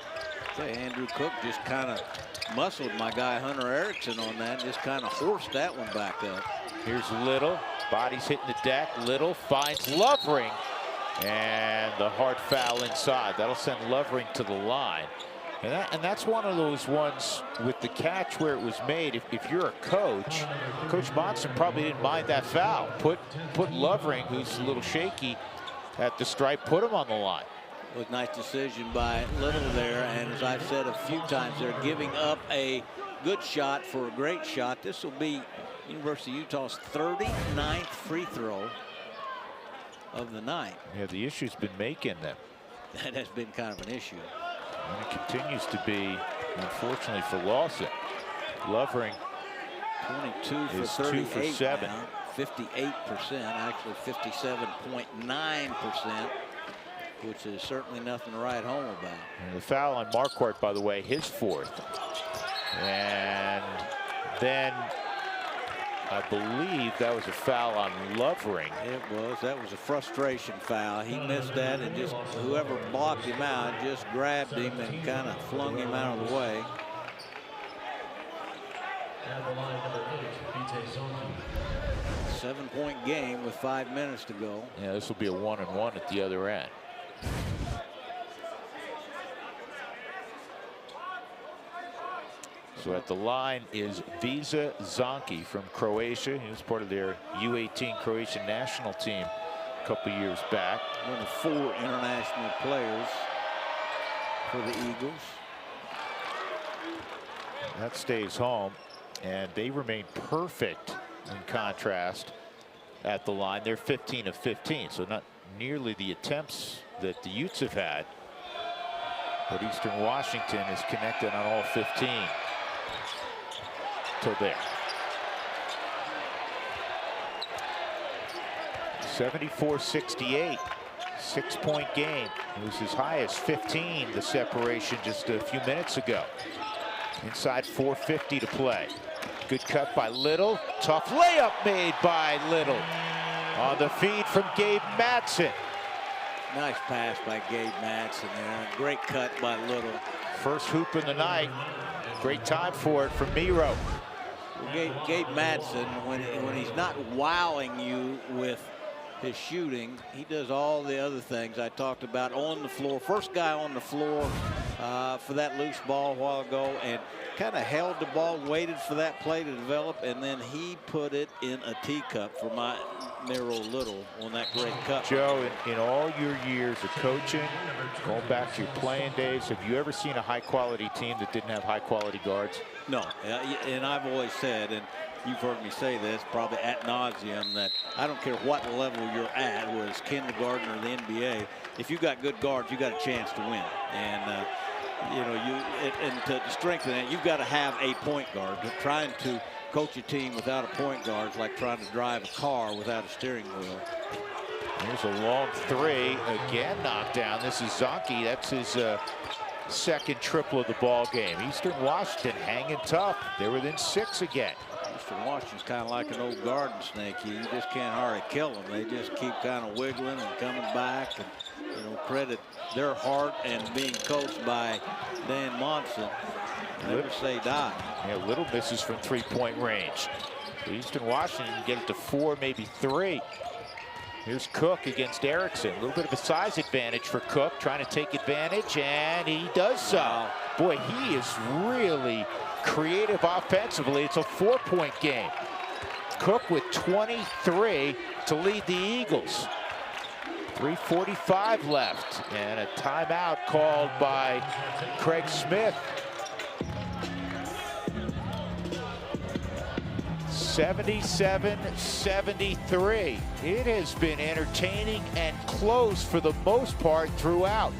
Andrew Cook just kind of muscled my guy Hunter Erickson on that, just kind of horsed that one back up. Here's Little, body's hitting the deck. Little finds Lovering, and the hard foul inside. That'll send Lovering to the line. And that's one of those ones with the catch where it was made. If you're a coach, Coach Monson probably didn't mind that foul. Put Lovering, who's a little shaky, at the stripe, put him on the line. It was a nice decision by Little there, and as I've said a few times, they're giving up a good shot for a great shot. This will be University of Utah's 39th free throw of the night. Yeah, the issue's been making them. That has been kind of an issue. And it continues to be, unfortunately for Lawson. Lovering 22 for is 38 2 for 7. Now, 58%, actually 57.9%. Which is certainly nothing to write home about. And the foul on Marquardt, by the way, his 4th. And then I believe that was a foul on Lovering. It was. That was a frustration foul. He missed that, and just whoever blocked him out just grabbed him and kind of flung him out of the way. At the line, number 8, BJ Zonke. 7-point game with 5 minutes to go. Yeah, this will be a 1-and-1 at the other end. So at the line is Visa Zonke from Croatia. He was part of their U18 Croatian national team a couple years back. One of 4 international players for the Eagles. That stays home, and they remain perfect in contrast at the line. They're 15 of 15, so not nearly the attempts that the Utes have had. But Eastern Washington is connected on all 15. Till there. 74-68. 6-point game. It was as high as 15, the separation just a few minutes ago. Inside 4:50 to play. Good cut by Little. Tough layup made by Little. On the feed from Gabe Madsen. Nice pass by Gabe Madsen there. Great cut by Little. First hoop in the night. Great time for it from Miro. Gabe Madsen, when he's not wowing you with his shooting, he does all the other things I talked about on the floor. First guy on the floor for that loose ball a while ago and kind of held the ball, waited for that play to develop, and then he put it in a teacup for my Miro Little on that great cut. Joe, in all your years of coaching, going back to your playing days, have you ever seen a high-quality team that didn't have high-quality guards? No, and I've always said, and you've heard me say this probably ad nauseum, that I don't care what level you're at, whether it's kindergarten or the NBA, if you got good guards, you got a chance to win. And you know, and to strengthen it, you've got to have a point guard. But trying to coach a team without a point guard is like trying to drive a car without a steering wheel. Here's a long three, again knocked down. This is Zonke. That's his second triple of the ball game. Eastern Washington hanging tough. They're within 6 again. Eastern Washington's kind of like an old garden snake. You just can't hardly kill them. They just keep kind of wiggling and coming back. And, you know, credit their heart and being coached by Dan Monson. Never say die. Yeah, Little misses from 3-point range. Eastern Washington can get it to 4, maybe 3. Here's Cook against Erickson. A little bit of a size advantage for Cook, trying to take advantage, and he does so. Wow. Boy, he is really creative offensively. It's a 4-point game. Cook with 23 to lead the Eagles. 3:45 left, and a timeout called by Craig Smith. 77-73. It has been entertaining and close for the most part throughout.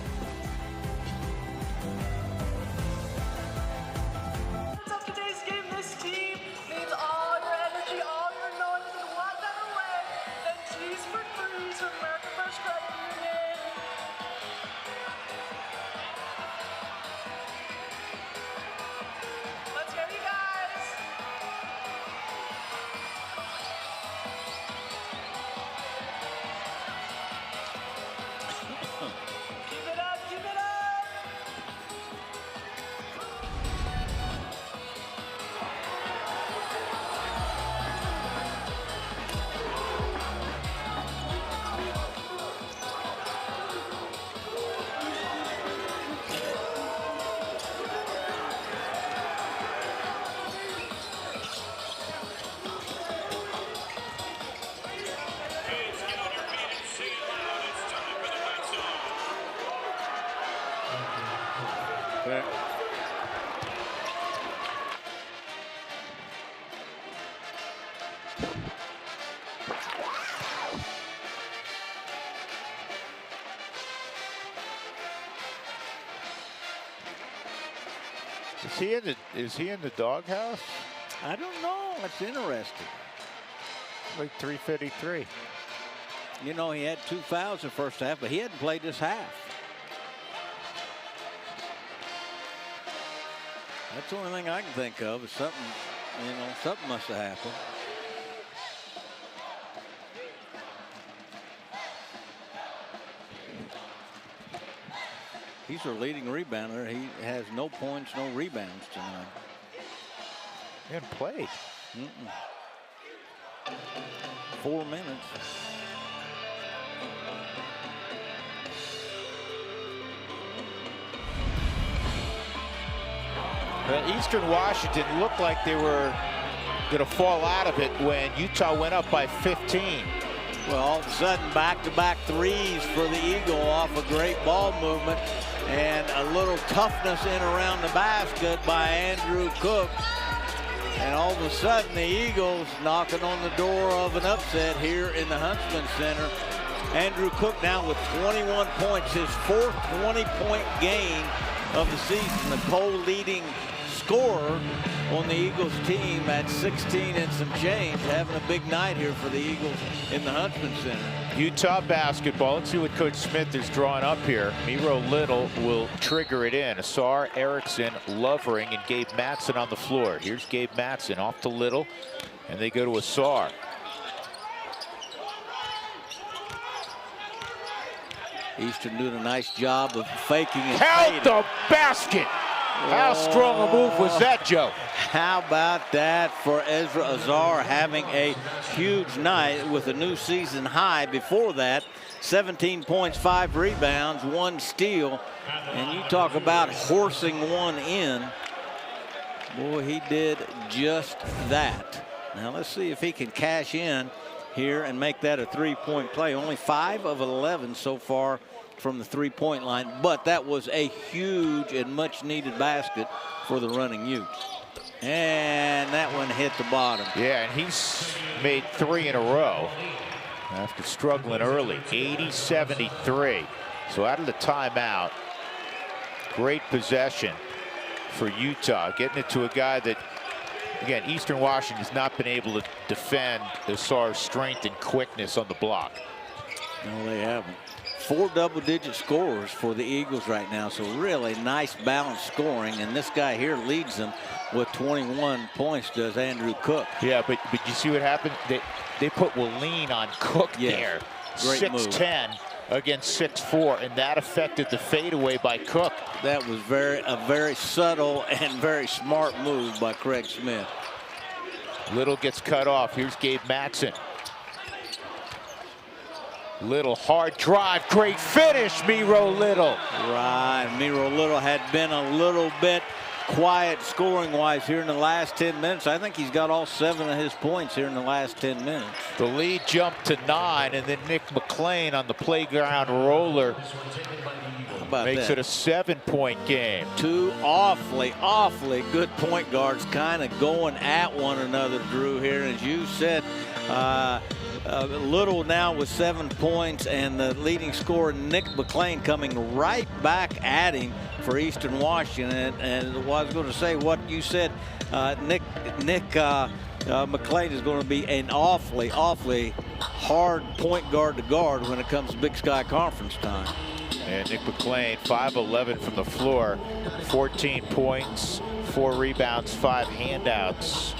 Today's game, this team needs all your energy, all your noise, and what better way than Tees for Threes from American First Credit Union. Let's hear you guys. Keep it up, keep it up. Is he in the doghouse? I don't know. That's interesting. Like 3:53. You know, he had 2 fouls the first half, but he hadn't played this half. That's the only thing I can think of is something, you know, something must have happened. He's our leading rebounder. He has no points, no rebounds tonight. He hadn't played. 4 minutes. Well, Eastern Washington looked like they were going to fall out of it when Utah went up by 15. Well, all of a sudden, back-to-back threes for the Eagle off a great ball movement and a little toughness in around the basket by Andrew Cook. And all of a sudden, the Eagles knocking on the door of an upset here in the Huntsman Center. Andrew Cook now with 21 points, his 4th 20-point game of the season, the co-leading scorer on the Eagles team at 16 and some change, having a big night here for the Eagles in the Huntsman Center. Utah basketball. Let's see what Coach Smith is drawing up here. Miro Little will trigger it in. Asar, Erickson, Lovering, and Gabe Matson on the floor. Here's Gabe Matson off to Little, and they go to Asar. Eastern doing a nice job of faking and Count fading. the basket. How strong a move was that, Joe? How about that for Ezra Azar, having a huge night with a new season high before that. 17 points, 5 rebounds, 1 steal. And you talk about horsing one in. Boy, he did just that. Now let's see if he can cash in here and make that a 3-point play. Only 5 of 11 so far from the 3-point line, but that was a huge and much needed basket for the running Utes. And that one hit the bottom. Yeah, and he's made 3 in a row after struggling early. 80-73. So out of the timeout, great possession for Utah, getting it to a guy that, again, Eastern Washington has not been able to defend Azar's strength and quickness on the block. No, they haven't. 4 double-digit scorers for the Eagles right now, so really nice balanced scoring, and this guy here leads them with 21 points, does Andrew Cook. Yeah, but you see what happened? They put Walleen on Cook there. Great 6'10" against 6'4", and that affected the fadeaway by Cook. That was a very subtle and very smart move by Craig Smith. Little gets cut off. Here's Gabe Matson. Little hard drive, great finish, Miro Little. Right, Miro Little had been a little bit quiet scoring-wise here in the last 10 minutes. I think he's got all 7 of his points here in the last 10 minutes. The lead jumped to 9, and then Nick McClain on the playground roller makes it a 7-point game. 2 awfully good point guards kind of going at one another, Drew, here. As you said, Little now with 7 points, and the leading scorer Nick McClain coming right back at him for Eastern Washington. And I was going to say what you said, Nick McClain is going to be an awfully hard point guard to guard when it comes to Big Sky Conference time. And Nick McClain, 5'11" from the floor, 14 points, 4 rebounds, 5 handouts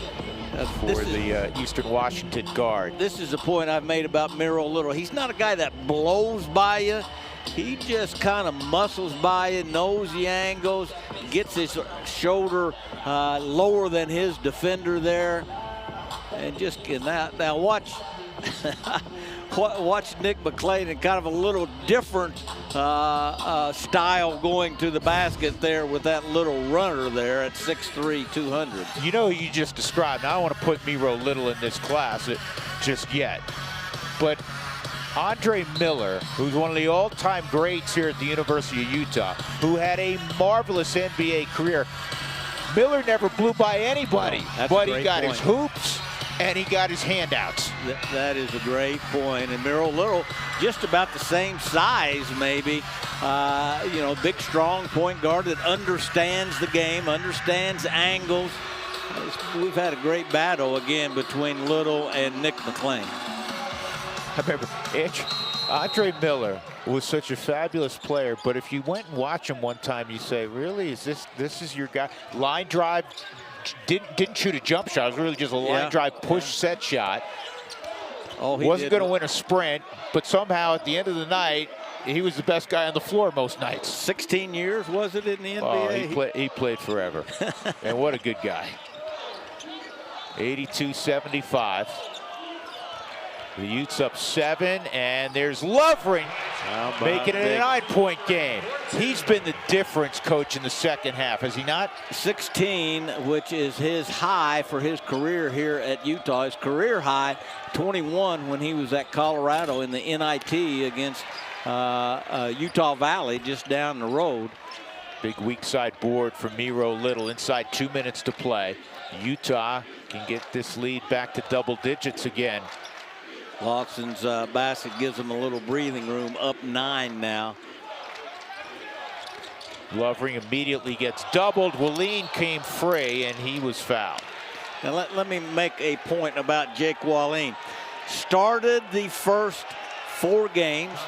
for the Eastern Washington guard. This is the point I've made about Miro Little. He's not a guy that blows by you. He just kind of muscles by you, knows the angles, gets his shoulder lower than his defender there. And just now watch watch Nick McClain in kind of a little different style going to the basket there with that little runner there at 6'3", 200. You know, you just described. Now I don't want to put Miro Little in this class just yet, but Andre Miller, who's one of the all-time greats here at the University of Utah, who had a marvelous NBA career. Miller never blew by anybody, but he got his hoops and he got his handouts. That is a great point. And Miro Little, just about the same size, maybe. You know, big, strong point guard that understands the game, understands angles. We've had a great battle again between Little and Nick McClain. I remember Andre Miller was such a fabulous player, but if you went and watched him one time, you say, really, is this is your guy? Line drive, didn't shoot a jump shot. It was really just a line drive push set shot. Oh, he wasn't going to win a sprint, but somehow at the end of the night, he was the best guy on the floor most nights. 16 years, was it, in the NBA? Oh, he played forever. And what a good guy. 82-75. The Utes up 7, and there's Lovering making it a 9-point game. He's been the difference, coach, in the second half, has he not? 16, which is his high for his career here at Utah. His career high, 21, when he was at Colorado in the NIT against Utah Valley, just down the road. Big weak side board for Miro Little. Inside 2 minutes to play. Utah can get this lead back to double digits again. Lawson's basket gives them a little breathing room, up 9 now. Lovering immediately gets doubled. Walleen came free, and he was fouled. Now let me make a point about Jake Walleen. Started the first 4 games.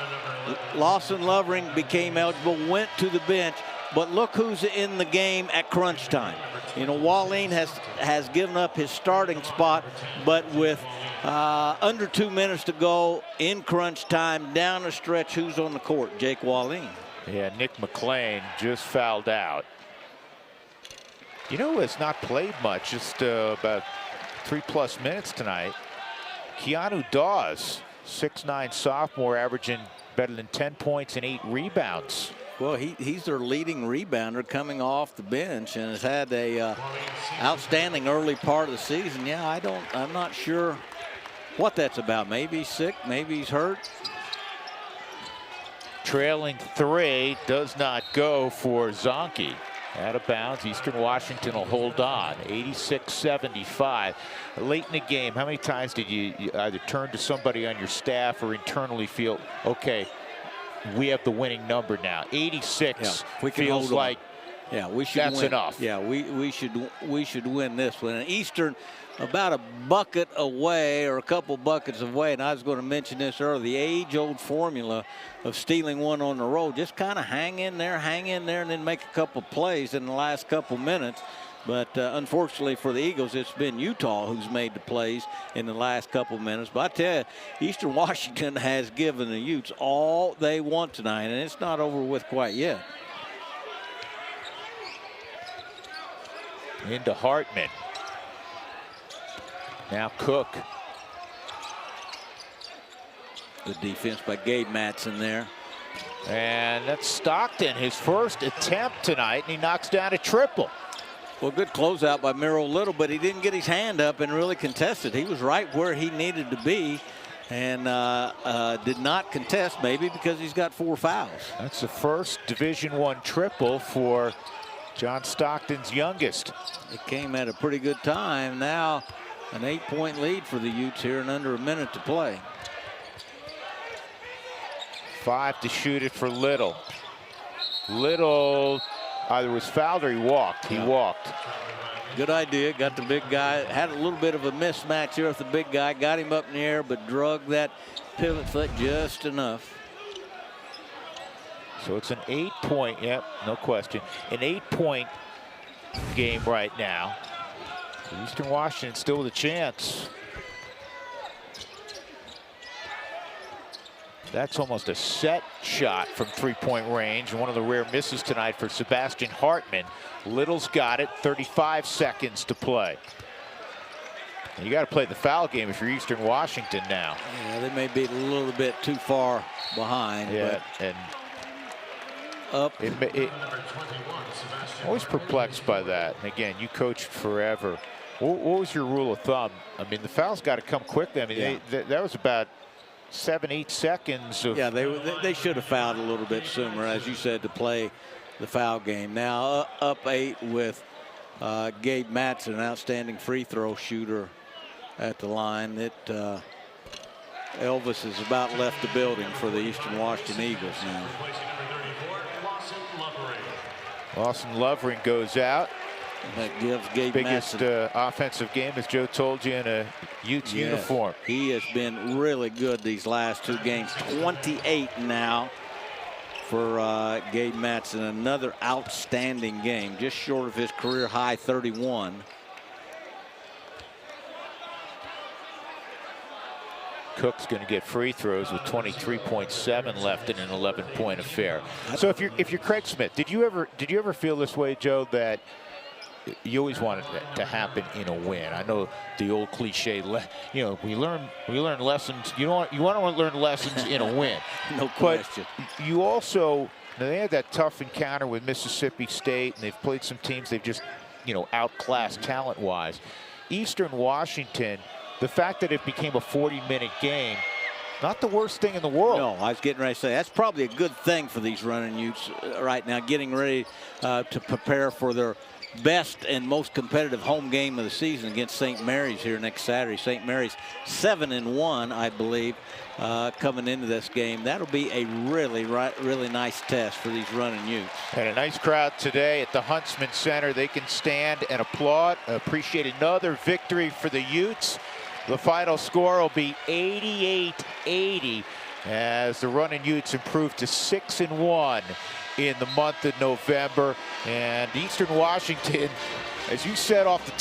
Lawson Lovering became eligible, went to the bench, but look who's in the game at crunch time. You know, Walleen has given up his starting spot, but with under 2 minutes to go in crunch time, down the stretch, who's on the court? Jake Walleen. Yeah, Nick McClain just fouled out. You know who has not played much, just about 3+ minutes tonight? Keanu Dawes, 6'9" sophomore, averaging better than 10 points and 8 rebounds. Well, he's their leading rebounder coming off the bench and has had a outstanding early part of the season. Yeah, I'm not sure what that's about. Maybe he's sick, maybe he's hurt. Trailing 3 does not go for Zonke. Out of bounds. Eastern Washington will hold on. 86-75. Late in the game, how many times did you either turn to somebody on your staff or internally feel, okay, we have the winning number now? 86 we can feels like we should that's win. enough. Yeah, we should win this one. And Eastern about a bucket away or a couple buckets away, and I was going to mention this earlier, the age-old formula of stealing one on the road. Just kind of hang in there, and then make a couple plays in the last couple minutes. But unfortunately for the Eagles, it's been Utah who's made the plays in the last couple minutes. But I tell you, Eastern Washington has given the Utes all they want tonight, and it's not over with quite yet. Into Hartman. Now Cook. Good defense by Gabe Matson there. And that's Stockton, his first attempt tonight, and he knocks down a triple. Well, good closeout by Miro Little, but he didn't get his hand up and really contest it. He was right where he needed to be and did not contest, maybe because he's got 4 fouls. That's the first Division I triple for John Stockton's youngest. It came at a pretty good time. Now an 8-point lead for the Utes here and under a minute to play. 5 to shoot it for Little. Little either was fouled or he walked. He walked. Good idea. Got the big guy. Had a little bit of a mismatch here with the big guy. Got him up in the air, but drug that pivot foot just enough. So it's an 8-point, yep, no question, an 8-point game right now. Eastern Washington still with a chance. That's almost a set shot from 3-point range. One of the rare misses tonight for Sebastian Hartman. Little's got it, 35 seconds to play. And you got to play the foul game if you're Eastern Washington now. Yeah, they may be a little bit too far behind. Yeah, but and up. Always perplexed by that. And again, you coached forever. What was your rule of thumb? I mean, the foul's got to come quickly. I mean, that was about 7-8 seconds. Yeah, they should have fouled a little bit sooner, as you said, to play the foul game. Now up 8 with Gabe Matson, an outstanding free throw shooter at the line. Elvis has about left the building for the Eastern Washington Eagles now. Lawson Lovering goes out. That gives Gabe biggest offensive game, as Joe told you, in a Utes uniform. He has been really good these last 2 games. 28 now for Gabe Matson. Another outstanding game, just short of his career high 31. Cook's going to get free throws with 23.7 left in an 11-point affair. So if you're Craig Smith, did you ever feel this way, Joe, that you always wanted it to happen in a win? I know the old cliche, you know, we learn lessons. You want to learn lessons in a win. No question. But you also, they had that tough encounter with Mississippi State, and they've played some teams they've just, outclassed talent-wise. Eastern Washington, the fact that it became a 40-minute game, not the worst thing in the world. No, I was getting ready to say that's probably a good thing for these running Utes right now, getting ready to prepare for their best and most competitive home game of the season against St. Mary's here next Saturday. St. Mary's 7-1, I believe, coming into this game. That'll be a really nice test for these running Utes. And a nice crowd today at the Huntsman Center. They can stand and applaud. Appreciate another victory for the Utes. The final score will be 88-80 as the running Utes improve to 6-1 in the month of November. And Eastern Washington, as you said off the